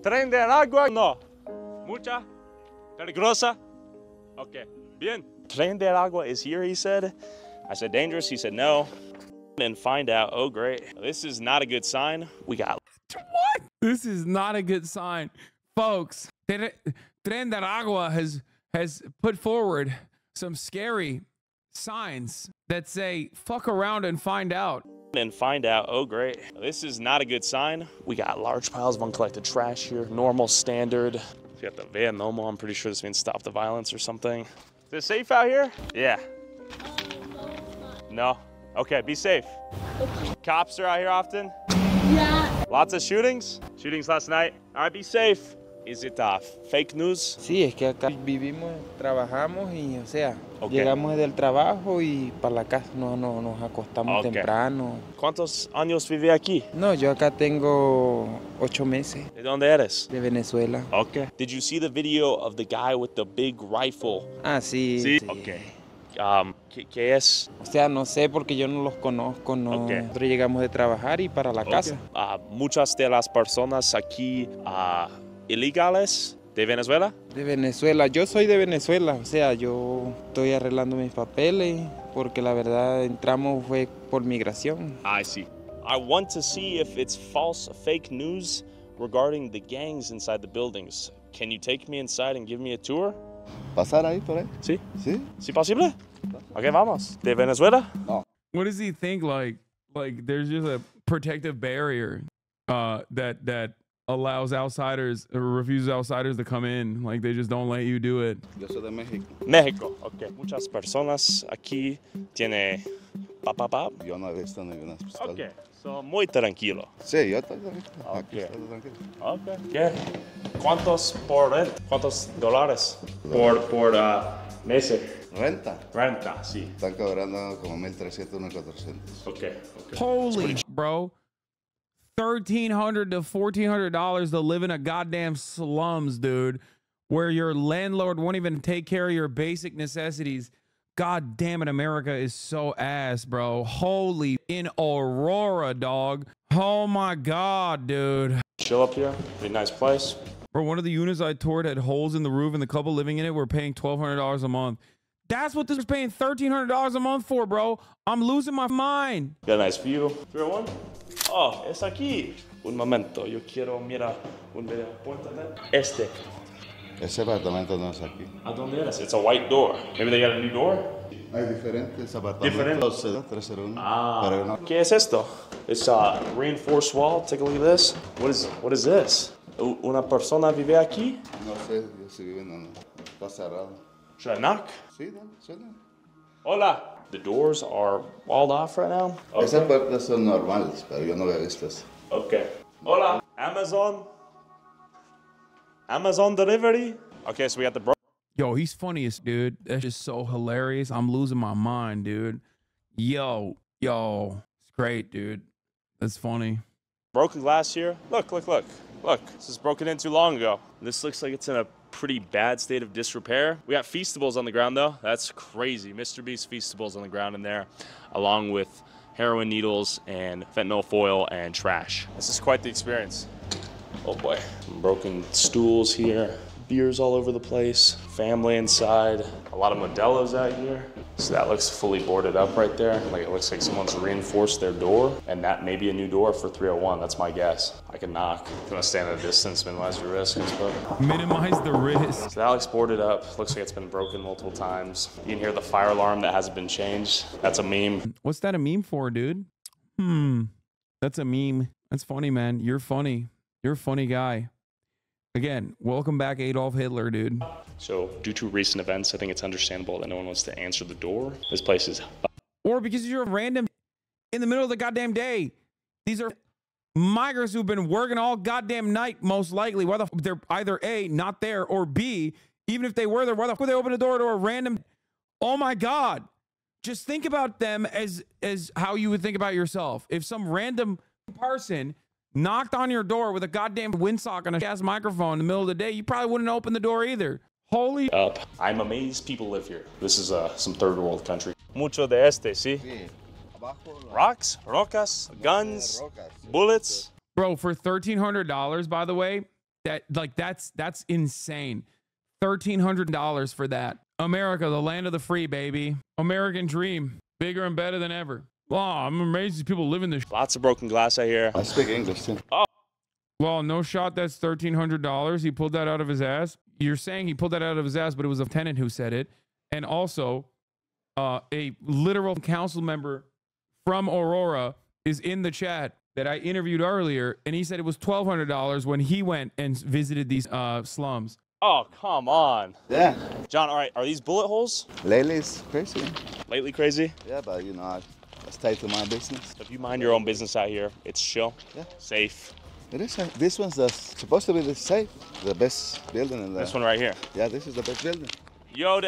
Speaker 19: ¿Tren de agua? No. ¿Mucha? ¿Peligrosa? Okay. Bien. Tren de agua is here, he said. I said dangerous. He said no. And find out. Oh, great. This is not a good sign. We got.
Speaker 1: What? This is not a good sign. Folks, Tren de Agua has put forward some scary signs that say, fuck around and find out.
Speaker 19: And find out. Oh, great. This is not a good sign. We got large piles of uncollected trash here. Normal, standard. We got the van normal. I'm pretty sure this means stop the violence or something. Is it safe out here? Yeah. No? Okay, be safe. Cops are out here often?
Speaker 10: Yeah.
Speaker 19: Lots of shootings? Shootings last night? All right, be safe. Is it fake news?
Speaker 20: Sí, es que acá vivimos, trabajamos y, o sea,
Speaker 19: Okay.
Speaker 20: llegamos del trabajo y para la casa nos acostamos
Speaker 19: Okay.
Speaker 20: temprano.
Speaker 19: ¿Cuántos años vive aquí?
Speaker 20: No, yo acá tengo 8 meses.
Speaker 19: ¿De dónde eres?
Speaker 20: De Venezuela.
Speaker 19: Okay. Did you see the video of the guy with the big rifle?
Speaker 20: Ah, sí.
Speaker 19: Sí.
Speaker 20: Sí.
Speaker 19: Okay. ¿Qué es?
Speaker 20: O sea, no sé porque yo no los conozco, no.
Speaker 19: Okay.
Speaker 20: Nosotros llegamos de trabajar y para la casa.
Speaker 19: Muchas de las personas aquí ilegales de Venezuela.
Speaker 20: De Venezuela, yo soy de Venezuela, o sea, yo estoy arreglando mis papeles porque la verdad entramos fue por migración.
Speaker 19: I see. I want to see if it's false, fake news regarding the gangs inside the buildings. Can you take me inside and give me a tour?
Speaker 2: ¿Pasar ahí por ahí?
Speaker 19: Sí.
Speaker 2: Sí.
Speaker 19: ¿Sí posible? Okay, vamos. ¿De Venezuela?
Speaker 2: No.
Speaker 1: What does he think? Like there's just a protective barrier that allows outsiders or refuses outsiders to come in. Like they just don't let you do it.
Speaker 2: Yo soy de México.
Speaker 19: México, ok. Muchas personas aquí tiene papá.
Speaker 2: Yo no he visto ninguna pistola.
Speaker 19: Ok, so muy tranquilo.
Speaker 2: Sí, yo estoy tranquilo.
Speaker 19: Ok.
Speaker 2: Aquí estoy tranquilo.
Speaker 19: Ok. ¿Qué? ¿Cuántos por rent? ¿Cuántos dólares por meses?
Speaker 2: ¿Renta?
Speaker 19: Renta, sí.
Speaker 2: Están cobrando como 1,300, 1,400.
Speaker 19: Ok.
Speaker 1: Holy bro. $1,300 to $1,400 to live in a goddamn slums, dude, where your landlord won't even take care of your basic necessities. God damn it, America is so ass, bro. Holy, in Aurora, dog. Oh my God, dude.
Speaker 19: Chill up here. Pretty nice place.
Speaker 1: Bro, one of the units I toured had holes in the roof, and the couple living in it were paying $1,200 a month. That's what this is paying $1,300 a month for, bro. I'm losing my mind.
Speaker 19: Got a nice view. 301? Oh, es aquí. Un momento, yo quiero mirar un video. Este.
Speaker 2: Ese apartamento no es aquí.
Speaker 19: ¿A dónde eres? It's a white door. Maybe they got a new door?
Speaker 2: Hay diferentes apartamentos. 301. Pero no.
Speaker 19: ¿Qué es esto? It's a reinforced wall. Take a look at this. What is this? ¿Una persona vive aquí?
Speaker 2: No sé, yo sí vivo en está cerrado.
Speaker 19: Should I knock?
Speaker 2: Sí, no, suena.
Speaker 19: Hola. The doors are walled off right now. Okay.
Speaker 2: Esas puertas son normales, pero yo no había visto eso.
Speaker 19: Okay. Hola. Amazon delivery. Okay, so we got the
Speaker 1: Yo, he's funniest, dude. That's just so hilarious. I'm losing my mind, dude. Yo, it's great, dude. That's funny.
Speaker 19: broken glass here. Look. This is broken in too long ago. This looks like it's in a pretty bad state of disrepair. We got Feastables on the ground though. That's crazy. Mr. Beast Feastables on the ground in there, along with heroin needles and fentanyl foil and trash. This is quite the experience. Oh boy. Broken stools here. Beers all over the place. Family inside. A lot of Modelo's out here. So that looks fully boarded up right there. Like it looks like someone's reinforced their door, and that may be a new door for 301. That's my guess. I can knock. If you want to stand at a distance, minimize your risk, I suppose.
Speaker 1: Minimize the risk.
Speaker 19: So that looks boarded up. Looks like it's been broken multiple times. You can hear the fire alarm that hasn't been changed. That's a meme.
Speaker 1: What's that a meme for, dude? That's a meme. That's funny, man. You're funny. You're a funny guy. Again, welcome back, Adolf Hitler, dude.
Speaker 19: So due to recent events, I think it's understandable that no one wants to answer the door. This place is...
Speaker 1: Or because you're a random in the middle of the goddamn day. These are migrants who've been working all goddamn night, most likely. Why the they're either A, not there, or B, even if they were there, why the fuck would they open the door to a random... Oh my God. Just think about them as how you would think about yourself. If some random person knocked on your door with a goddamn windsock and a ass microphone in the middle of the day, you probably wouldn't open the door either. Holy
Speaker 13: up. I'm amazed people live here. This is some third world country. Mucho de este, sí? Rocks, rocas, guns, bullets.
Speaker 1: Bro, for $1,300, by the way, that's insane. $1,300 for that. America, the land of the free, baby. American dream, bigger and better than ever. Wow, I'm amazed these people live in this.
Speaker 13: Lots of broken glass out here.
Speaker 2: I speak English too.
Speaker 13: Oh.
Speaker 1: Well, no shot that's $1,300. He pulled that out of his ass. You're saying he pulled that out of his ass, but it was a tenant who said it. And also, a literal council member from Aurora is in the chat that I interviewed earlier, and he said it was $1,200 when he went and visited these slums.
Speaker 13: Oh, come on.
Speaker 2: Yeah.
Speaker 13: John, all right, are these bullet holes?
Speaker 2: Lately it's crazy.
Speaker 13: Lately crazy?
Speaker 2: Yeah, but you know, I stay to my business.
Speaker 13: If you mind your own business out here, it's chill, safe.
Speaker 2: It is. This one's supposed to be the safe, the best building in there.
Speaker 13: This one right here?
Speaker 2: Yeah, this is the best building.
Speaker 13: Yo,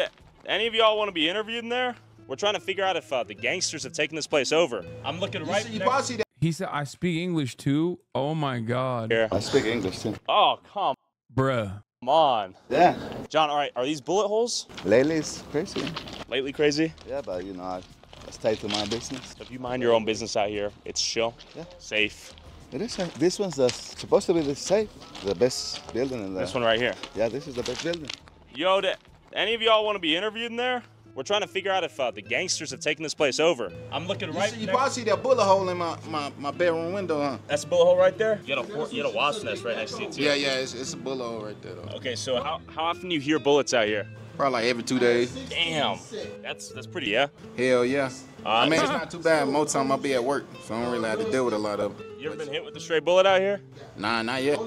Speaker 13: any of y'all want to be interviewed in there? We're trying to figure out if the gangsters have taken this place over. I'm looking right next.
Speaker 1: He said, I speak English too? Oh my God.
Speaker 13: Here.
Speaker 2: I speak English too.
Speaker 13: Oh, come on.
Speaker 2: Yeah.
Speaker 13: John, all right, are these bullet holes?
Speaker 2: Lately it's crazy.
Speaker 13: Lately crazy?
Speaker 2: Yeah, but you know, I stay to my business.
Speaker 13: If you mind your own business out here, it's chill, safe.
Speaker 2: It is. This one's supposed to be the safe, the best building in there.
Speaker 13: This one right here?
Speaker 2: Yeah, this is the best building.
Speaker 13: Yo, any of y'all want to be interviewed in there? We're trying to figure out if the gangsters have taken this place over. I'm looking right
Speaker 15: You probably see that bullet hole in my bedroom window, huh?
Speaker 13: That's a bullet hole right there? You got a wasp nest right next to you, too.
Speaker 15: Yeah, it's a bullet hole right there, though.
Speaker 13: Okay, so how often do you hear bullets out here?
Speaker 15: Probably like every 2 days.
Speaker 13: Damn. That's pretty, yeah?
Speaker 15: Hell yeah. I mean, it's not too bad. Most time I'll be at work, so I don't really have to deal with a lot of it.
Speaker 13: You ever been hit with a stray bullet out here?
Speaker 15: Nah, not yet.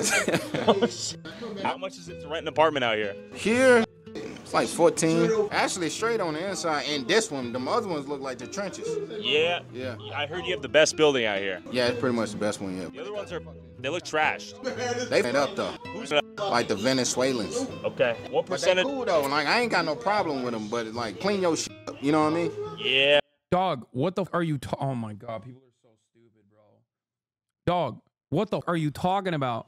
Speaker 13: How much is it to rent an apartment out here?
Speaker 15: Here, it's like 14. Actually, straight on the inside. And this one, the other ones look like the trenches.
Speaker 13: Yeah?
Speaker 15: Yeah.
Speaker 13: I heard you have the best building out here.
Speaker 15: Yeah, it's pretty much the best one, yeah.
Speaker 13: The other ones they look trashed.
Speaker 15: They made up, though.
Speaker 13: Who's
Speaker 15: like the Venezuelans.
Speaker 13: Okay. What percentage?
Speaker 15: But they cool, though. Like, I ain't got no problem with them, but, like, clean your shit up. You know what I mean?
Speaker 13: Yeah.
Speaker 1: Dog, what the are you oh my God, people are so stupid, bro. Dog, what the are you talking about?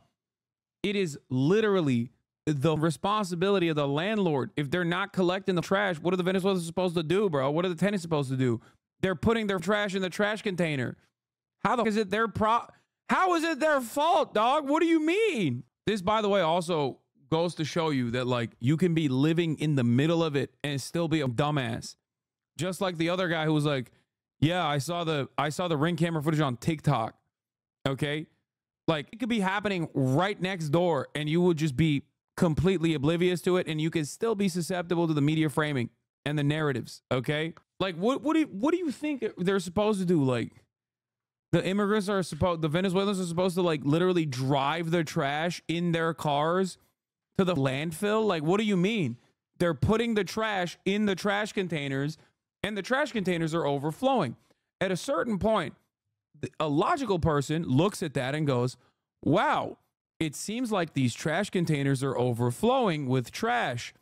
Speaker 1: It is literally the responsibility of the landlord. If they're not collecting the trash, what are the Venezuelans supposed to do, bro? What are the tenants supposed to do? They're putting their trash in the trash container. How the is it their How is it their fault, dog? What do you mean? This, by the way, also goes to show you that, like, you can be living in the middle of it and still be a dumbass. Just like the other guy who was like, yeah, I saw the Ring camera footage on TikTok. Okay? Like, it could be happening right next door and you would just be completely oblivious to it, and you could still be susceptible to the media framing and the narratives. Okay? Like, what do you think they're supposed to do? Like, the immigrants are the Venezuelans are supposed to, like, literally drive their trash in their cars to the landfill? Like, what do you mean? They're putting the trash in the trash containers, and the trash containers are overflowing. At a certain point, a logical person looks at that and goes, wow, it seems like these trash containers are overflowing with trash.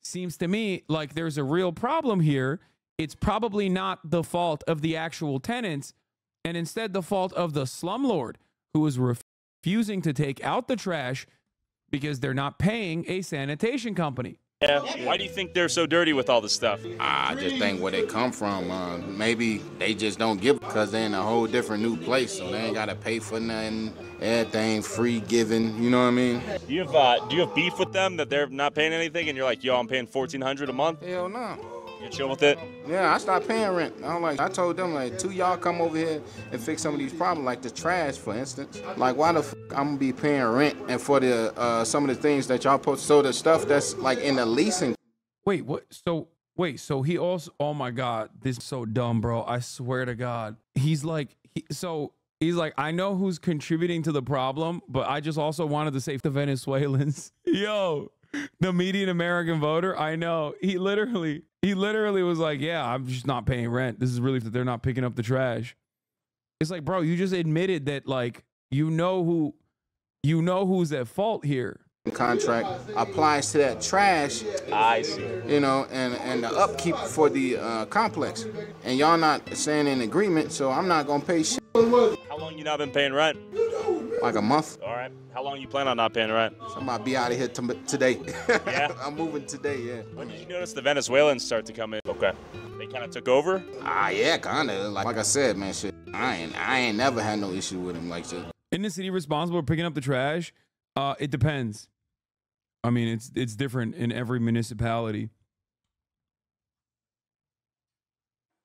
Speaker 1: Seems to me like there's a real problem here. It's probably not the fault of the actual tenants, and instead the fault of the slumlord who is refusing to take out the trash because they're not paying a sanitation company.
Speaker 13: Yeah. Why do you think they're so dirty with all this stuff?
Speaker 15: I just think where they come from. Maybe they just don't give because they're in a whole different new place, so they ain't got to pay for nothing. Everything free giving, you know what I mean?
Speaker 13: Do you have beef with them that they're not paying anything and you're like, yo, I'm paying $1,400 a month?
Speaker 15: Hell no.
Speaker 13: You chill with it?
Speaker 15: Yeah, I stopped paying rent. I told them, like, two y'all come over here and fix some of these problems, like the trash, for instance. Like, why the I'm gonna be paying rent and for the some of the things that y'all post, so the stuff that's like in the leasing.
Speaker 1: Wait, what? So he also, oh my God, this is so dumb, bro. I swear to God. He's like, I know who's contributing to the problem, but I just also wanted to save the Venezuelans. Yo, the median American voter, I know. He literally was like, yeah, I'm just not paying rent. This is relief that they're not picking up the trash. It's like, bro, you just admitted that, like, you know who's at fault here.
Speaker 15: Contract applies to that trash.
Speaker 13: I see.
Speaker 15: You know, and the upkeep for the complex. And y'all not saying in agreement, so I'm not gonna pay shit.
Speaker 13: How long you not been paying rent?
Speaker 15: like a month.
Speaker 19: All right. How long you plan on not paying rent?
Speaker 15: So I might be out of here today.
Speaker 19: Yeah?
Speaker 15: I'm moving today, yeah.
Speaker 19: When did you notice the Venezuelans start to come in? Okay. They kind of took over?
Speaker 15: Yeah, kind of. Like I said, man, shit. I ain't never had no issue with him like shit.
Speaker 1: In the city responsible for picking up the trash, it depends. I mean, it's different in every municipality.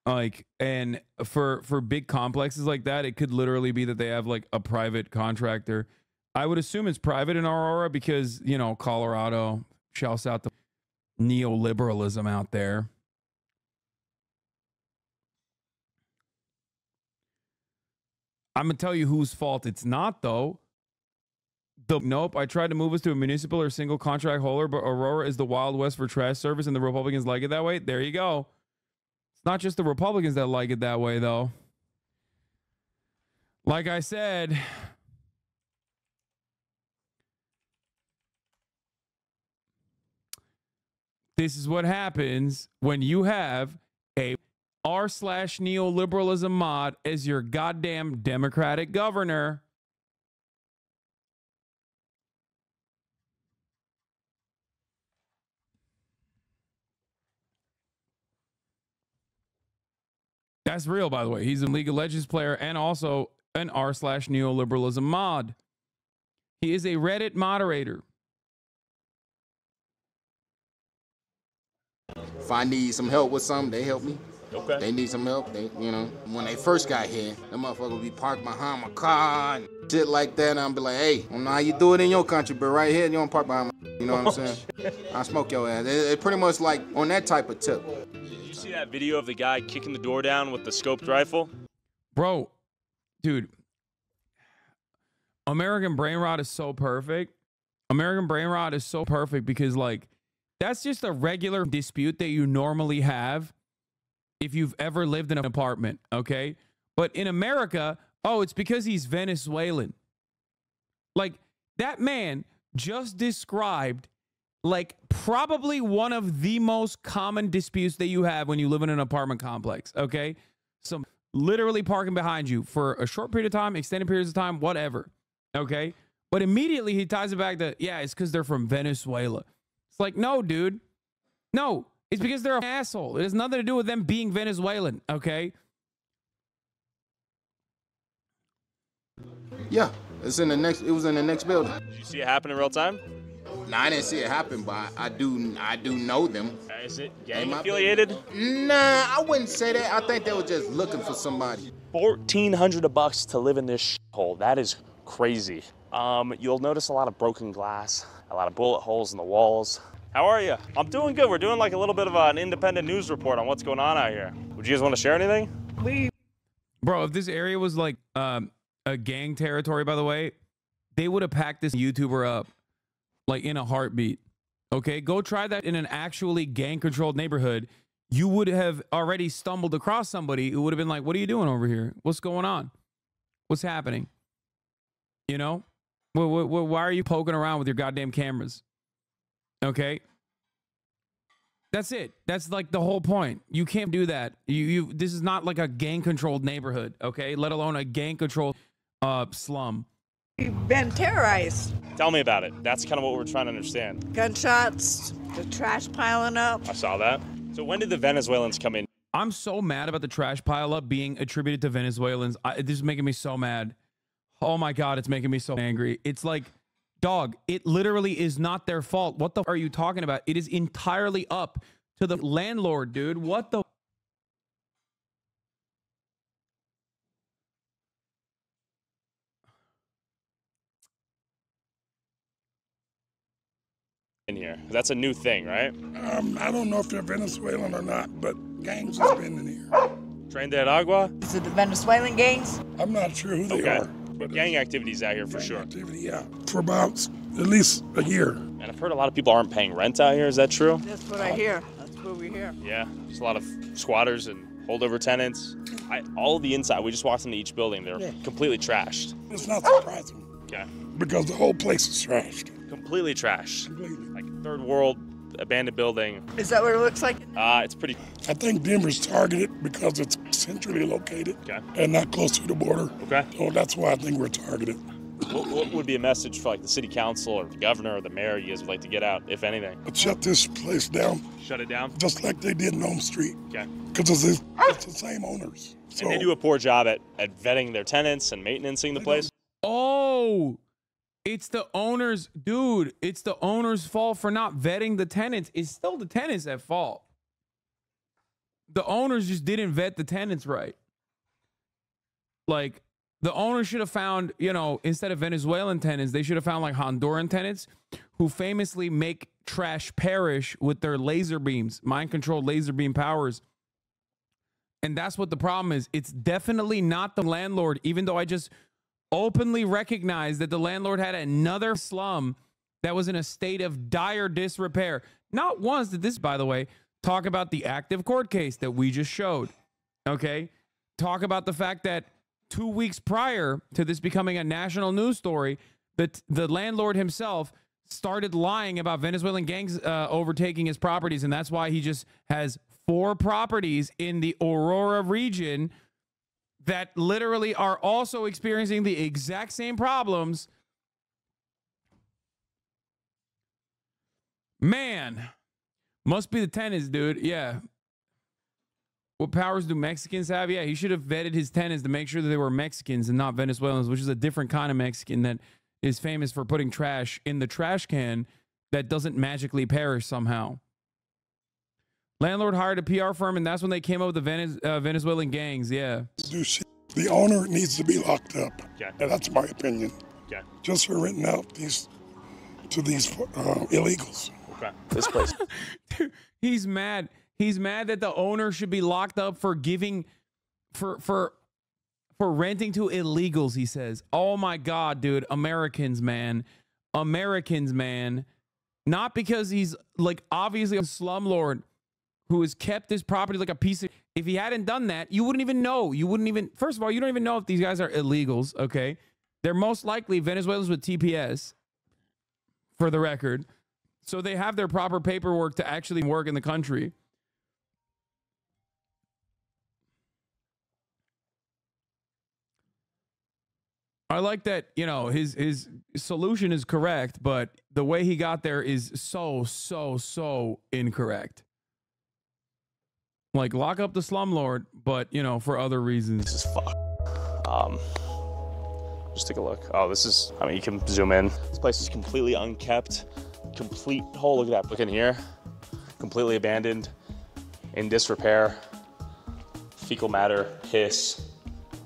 Speaker 1: Like, and for big complexes like that, it could literally be that they have like a private contractor. I would assume it's private in Aurora because, you know, Colorado shouts out the neoliberalism out there. I'm going to tell you whose fault it's not, though. Nope, I tried to move us to a municipal or single contract holder, but Aurora is the Wild West for trash service, and the Republicans like it that way. There you go. It's not just the Republicans that like it that way, though. Like I said, this is what happens when you have a r/neoliberalism mod as your goddamn Democratic governor. That's real, by the way. He's a League of Legends player and also an r/neoliberalism mod. He is a Reddit moderator.
Speaker 15: If I need some help with something, they help me.
Speaker 19: Okay.
Speaker 15: They need some help. They, you know, when they first got here, that motherfucker would be parked behind my car and shit like that. And I'll be like, hey, I don't know how you do it in your country, but right here, you don't park behind my. You know what I'm saying? I smoke your ass. It pretty much like on that type of tip.
Speaker 19: Did you see that video of the guy kicking the door down with the scoped rifle?
Speaker 1: Bro, dude, American brain rot is so perfect. American brain rot is so perfect because, like, that's just a regular dispute that you normally have if you've ever lived in an apartment, okay? But in America, oh, it's because he's Venezuelan. Like, that man just described, like, probably one of the most common disputes that you have when you live in an apartment complex, okay? Some literally parking behind you for a short period of time, extended periods of time, whatever, okay? But immediately he ties it back to, yeah, it's because they're from Venezuela. It's like, no, dude. No, it's because they're an asshole. It has nothing to do with them being Venezuelan, okay?
Speaker 15: Yeah, it was in the next building.
Speaker 19: Did you see it happen in real time?
Speaker 15: No, I didn't see it happen, but I do know them.
Speaker 19: Is it gang affiliated?
Speaker 15: Nah, I wouldn't say that. I think they were just looking for somebody.
Speaker 19: $1,400 to live in this hole. That is crazy. You'll notice a lot of broken glass, a lot of bullet holes in the walls. How are you? I'm doing good. We're doing like a little bit of an independent news report on what's going on out here. Would you guys want to share anything?
Speaker 1: Bro, if this area was like a gang territory, by the way, they would have packed this YouTuber up like in a heartbeat. Okay, go try that in an actually gang-controlled neighborhood. You would have already stumbled across somebody who would have been like, what are you doing over here? What's going on? What's happening? You know? Why are you poking around with your goddamn cameras? Okay? That's it. That's like the whole point. You can't do that. This is not like a gang-controlled neighborhood, okay? Let alone a gang-controlled slum.
Speaker 16: We've been terrorized.
Speaker 19: Tell me about it. That's kind of what we're trying to understand.
Speaker 16: Gunshots, the trash piling up.
Speaker 19: I saw that. So when did the Venezuelans come in?
Speaker 1: I'm so mad about the trash pile up being attributed to Venezuelans. This is making me so mad. Oh my God, it's making me so angry. It's like, dog, it literally is not their fault. What the f are you talking about? It is entirely up to the landlord, dude. What the?
Speaker 19: In here. That's a new thing, right?
Speaker 3: I don't know if they're Venezuelan or not, but gangs has been in here.
Speaker 19: Tren de Agua?
Speaker 16: Is it the Venezuelan gangs?
Speaker 3: I'm not sure who they are.
Speaker 19: But gang activities out here for sure.
Speaker 3: Activity, yeah. For about at least a year.
Speaker 19: And I've heard a lot of people aren't paying rent out here. Is that true?
Speaker 16: That's what I hear. That's what we hear.
Speaker 19: Yeah, just a lot of squatters and holdover tenants. All the inside, we just walked into each building. They're completely trashed.
Speaker 3: It's not surprising.
Speaker 19: Okay.
Speaker 3: Because the whole place is trashed.
Speaker 19: Completely trashed. Completely. Like third world abandoned building.
Speaker 16: Is that what it looks like?
Speaker 19: It's pretty.
Speaker 3: I think Denver's targeted because it's centrally located and not close to the border.
Speaker 19: Okay.
Speaker 3: So that's why I think we're targeted.
Speaker 19: What would be a message for like the city council or the governor or the mayor you guys would like to get out, if anything?
Speaker 3: But shut this place down.
Speaker 19: Shut it down?
Speaker 3: Just like they did in Elm Street.
Speaker 19: Okay.
Speaker 3: Because it's the same owners. So,
Speaker 19: And they do a poor job at vetting their tenants and maintaining the place.
Speaker 1: Oh, it's the owners, dude. It's the owner's fault for not vetting the tenants. It's still the tenants at fault. The owners just didn't vet the tenants right. Like, the owner should have found, you know, instead of Venezuelan tenants, they should have found like Honduran tenants who famously make trash perish with their laser beams, mind-controlled laser beam powers. And that's what the problem is. It's definitely not the landlord, even though I just openly recognize that the landlord had another slum that was in a state of dire disrepair. Not once did this, by the way, talk about the active court case that we just showed. Okay? Talk about the fact that 2 weeks prior to this becoming a national news story, that the landlord himself started lying about Venezuelan gangs overtaking his properties, and that's why he just has 4 properties in the Aurora region that literally are also experiencing the exact same problems. Man, must be the tenants, dude. Yeah. What powers do Mexicans have? Yeah, he should have vetted his tenants to make sure that they were Mexicans and not Venezuelans, which is a different kind of Mexican that is famous for putting trash in the trash can that doesn't magically perish somehow. Landlord hired a PR firm, and that's when they came up with the Venezuelan gangs. Yeah.
Speaker 3: The owner needs to be locked up.
Speaker 19: Okay.
Speaker 3: That's my opinion.
Speaker 19: Okay.
Speaker 3: Just for renting out to these illegals.
Speaker 19: Okay. This place.
Speaker 1: Dude, he's mad. He's mad that the owner should be locked up for giving, for renting to illegals, he says. Oh my God, dude. Americans, man. Americans, man. Not because he's like obviously a slumlord who has kept this property like a piece of, if he hadn't done that, you wouldn't even know. You wouldn't even, first of all, you don't even know if these guys are illegals, okay? They're most likely Venezuelans with TPS, for the record. So they have their proper paperwork to actually work in the country. I like that, you know, his solution is correct, but the way he got there is so incorrect. Like, lock up the slumlord, but, you know, for other reasons.
Speaker 19: This is fuck. Just take a look. Oh, this is, I mean, you can zoom in. This place is completely unkept. Complete hole. Look at that. Look in here. Completely abandoned. In disrepair. Fecal matter. Piss.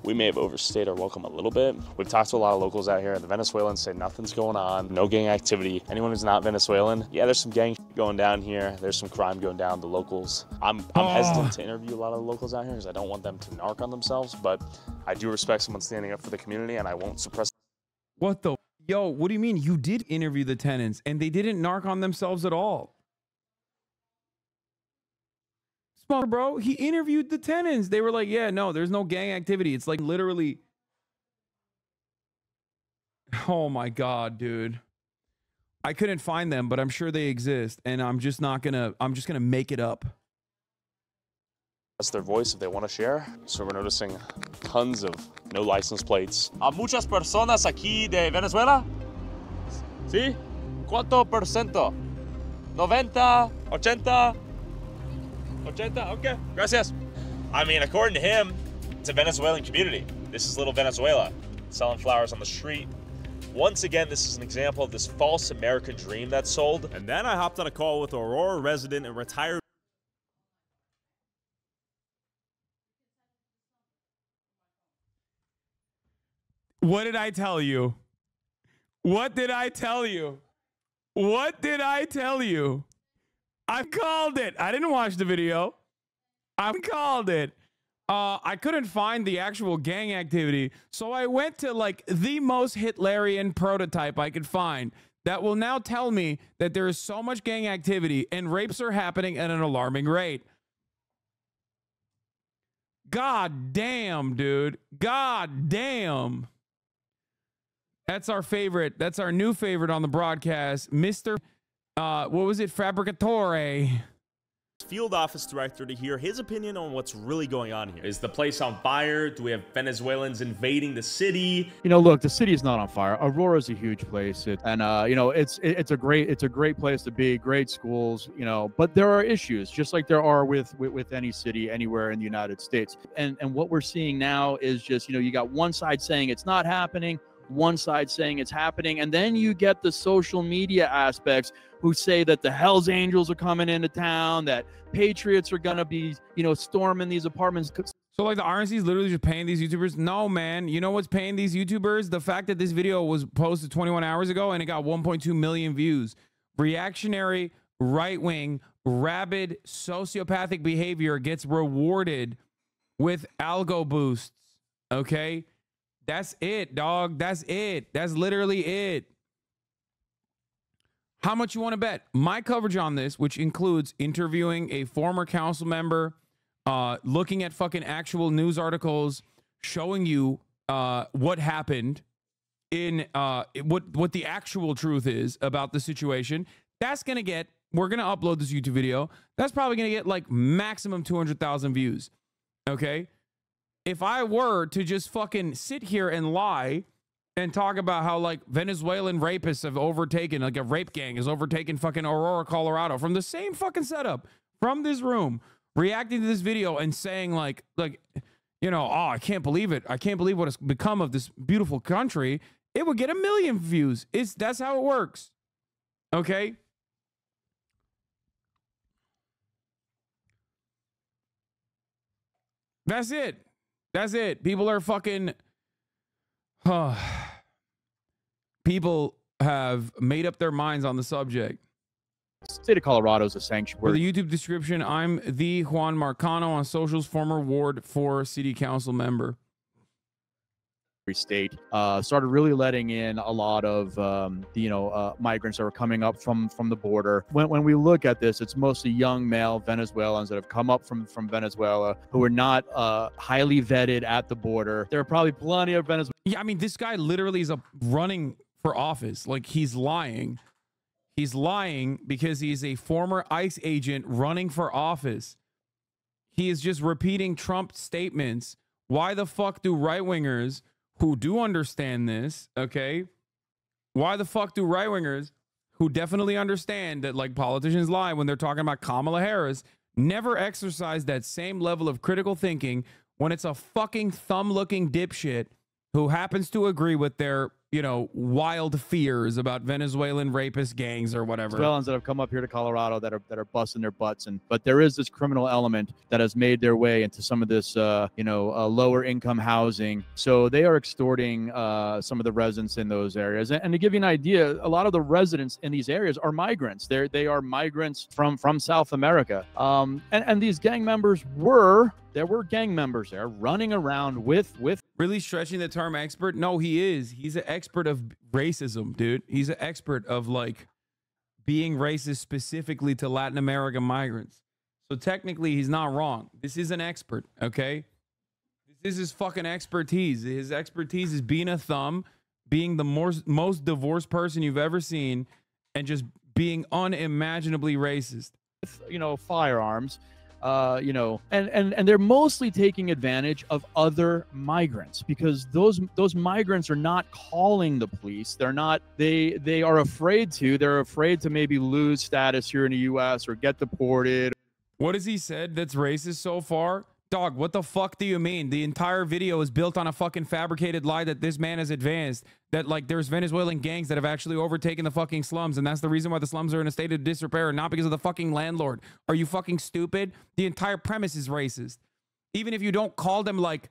Speaker 19: We may have overstayed our welcome a little bit. We've talked to a lot of locals out here. The Venezuelans say nothing's going on. No gang activity. Anyone who's not Venezuelan, yeah, there's some gang going down here. There's some crime going down. The locals. I'm hesitant to interview a lot of the locals out here because I don't want them to narc on themselves, but I do respect someone standing up for the community, and I won't suppress.
Speaker 1: What the? Yo, what do you mean? You did interview the tenants, and they didn't narc on themselves at all. Smart, bro. He interviewed the tenants. They were like, yeah, no, there's no gang activity. It's like literally. Oh my God, dude. I couldn't find them, but I'm sure they exist. And I'm just gonna make it up.
Speaker 19: That's their voice if they want to share. So we're noticing tons of no license plates. ¿A muchas personas aquí de Venezuela? ¿Sí? ¿Cuánto por ciento? 90, 80? 80, okay, gracias. I mean, according to him, it's a Venezuelan community. This is little Venezuela, selling flowers on the street. Once again, this is an example of this false American dream that's sold.
Speaker 13: And then I hopped on a call with Aurora resident and retired.
Speaker 1: What did I tell you? What did I tell you? What did I tell you? I called it. I didn't watch the video. I called it. I couldn't find the actual gang activity, so I went to like the most Hitlerian prototype I could find that will now tell me that there is so much gang activity and rapes are happening at an alarming rate. God damn, dude. God damn. That's our favorite. That's our new favorite on the broadcast, Mr. What was it? Fabricatore.
Speaker 13: field office director to hear his opinion on what's really going on here. Is the place on fire? Do we have Venezuelans invading the city?
Speaker 6: You know, look, the city is not on fire. Aurora is a huge place, you know, it's a great place to be, great schools, you know, but there are issues, just like there are with any city anywhere in the United States. And what we're seeing now is just, you know, you got one side saying it's not happening, one side saying it's happening, and then you get the social media aspects who say that the Hells Angels are coming into town, that patriots are gonna be, you know, storming these apartments.
Speaker 1: So like the RNC is literally just paying these YouTubers? No, man. You know what's paying these YouTubers? The fact that this video was posted 21 hours ago and it got 1.2 million views. Reactionary, right-wing, rabid, sociopathic behavior gets rewarded with algo boosts. Okay? That's it, dog. That's it. That's literally it. How much you want to bet? My coverage on this, which includes interviewing a former council member, looking at fucking actual news articles, showing you what happened in what the actual truth is about the situation. That's gonna get. We're gonna upload this YouTube video. That's probably gonna get like maximum 200,000 views. Okay. If I were to just fucking sit here and lie and talk about how like Venezuelan rapists have overtaken, like a rape gang has overtaken fucking Aurora, Colorado, from the same fucking setup, from this room, reacting to this video and saying like, you know, oh, I can't believe it. I can't believe what has become of this beautiful country. It would get 1 million views. That's how it works. Okay. That's it. That's it. People are fucking... People have made up their minds on the subject.
Speaker 6: The state of Colorado is a sanctuary.
Speaker 1: For the YouTube description, I'm the Juan Marcano on socials, former Ward 4 City Council member.
Speaker 6: State started really letting in a lot of migrants that are coming up from the border. When we look at this, it's mostly young male Venezuelans that have come up from Venezuela who are not highly vetted at the border. There are probably plenty of Venezuelans.
Speaker 1: Yeah, I mean, this guy literally is running for office. Like, he's lying. He's lying because he's a former ICE agent running for office. He is just repeating Trump statements. Why the fuck do right-wingers who do understand this, okay? Why the fuck do right-wingers who definitely understand that, like, politicians lie when they're talking about Kamala Harris never exercise that same level of critical thinking when it's a fucking thumb-looking dipshit who happens to agree with their, you know, wild fears about Venezuelan rapist gangs or whatever.
Speaker 6: Venezuelans that have come up here to Colorado that are busting their butts, but there is this criminal element that has made their way into some of this lower income housing. So they are extorting some of the residents in those areas. And to give you an idea, a lot of the residents in these areas are migrants. They are migrants from South America. And these gang members there were gang members there running around with
Speaker 1: really stretching the term expert. No, he is. He's an expert of racism, dude. He's an expert of like being racist specifically to Latin American migrants. So technically he's not wrong. This is an expert. Okay. This is his fucking expertise. His expertise is being a thumb, being the most divorced person you've ever seen, and just being unimaginably racist.
Speaker 6: You know, firearms. And they're mostly taking advantage of other migrants because those migrants are not calling the police. They're not, they are afraid to. They're afraid to maybe lose status here in the U.S. or get deported.
Speaker 1: What has he said that's racist so far? Dog, what the fuck do you mean? The entire video is built on a fucking fabricated lie that this man has advanced, that like there's Venezuelan gangs that have actually overtaken the fucking slums, and that's the reason why the slums are in a state of disrepair, not because of the fucking landlord. Are you fucking stupid? The entire premise is racist. Even if you don't call them like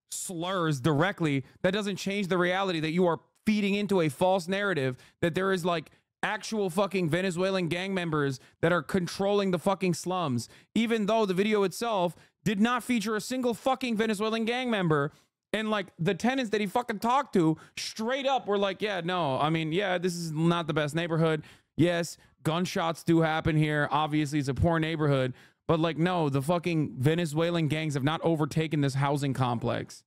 Speaker 1: slurs directly, that doesn't change the reality that you are feeding into a false narrative that there is like actual fucking Venezuelan gang members that are controlling the fucking slums, even though the video itself did not feature a single fucking Venezuelan gang member. And like the tenants that he fucking talked to straight up were like, yeah, no, I mean, yeah, this is not the best neighborhood. Yes, gunshots do happen here. Obviously, it's a poor neighborhood. But like, no, the fucking Venezuelan gangs have not overtaken this housing complex.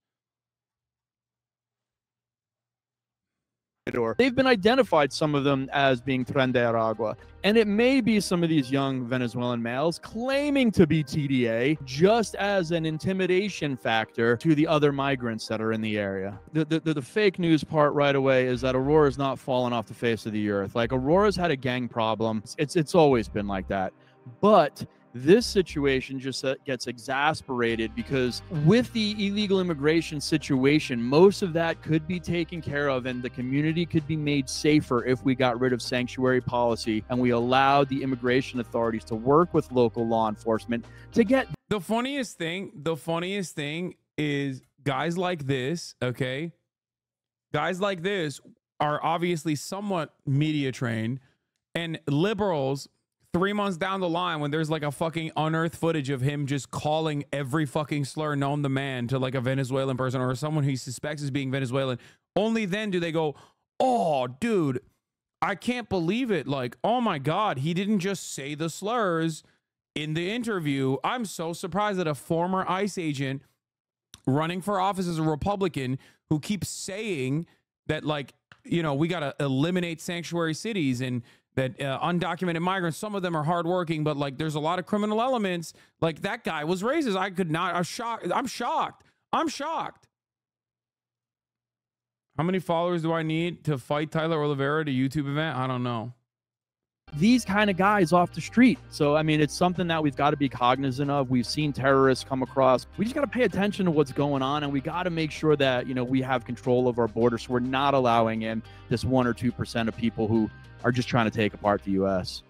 Speaker 6: or they've been identified, some of them, as being Tren de Aragua. And it may be some of these young Venezuelan males claiming to be TDA just as an intimidation factor to the other migrants that are in the area. The fake news part right away is that Aurora's not fallen off the face of the earth. Like, Aurora's had a gang problem. It's always been like that. But this situation just gets exasperated because with the illegal immigration situation, most of that could be taken care of and the community could be made safer if we got rid of sanctuary policy and we allowed the immigration authorities to work with local law enforcement to get...
Speaker 1: The funniest thing is guys like this, okay? Guys like this are obviously somewhat media trained, and liberals 3 months down the line, when there's like a fucking unearthed footage of him just calling every fucking slur known to man to like a Venezuelan person or someone he suspects as being Venezuelan, only then do they go, oh, dude, I can't believe it. Like, oh my God, he didn't just say the slurs in the interview. I'm so surprised that a former ICE agent running for office as a Republican who keeps saying that, like, you know, we got to eliminate sanctuary cities and that undocumented migrants, some of them are hardworking, but like there's a lot of criminal elements. Like, that guy was racist. I could not. I'm shocked. I'm shocked. How many followers do I need to fight Tyler Oliveira at a YouTube event? I don't know.
Speaker 6: These kind of guys off the street. So, I mean, it's something that we've got to be cognizant of. We've seen terrorists come across. We just got to pay attention to what's going on, and we got to make sure that, you know, we have control of our borders. So we're not allowing in this 1 or 2% of people who are just trying to take apart the U.S.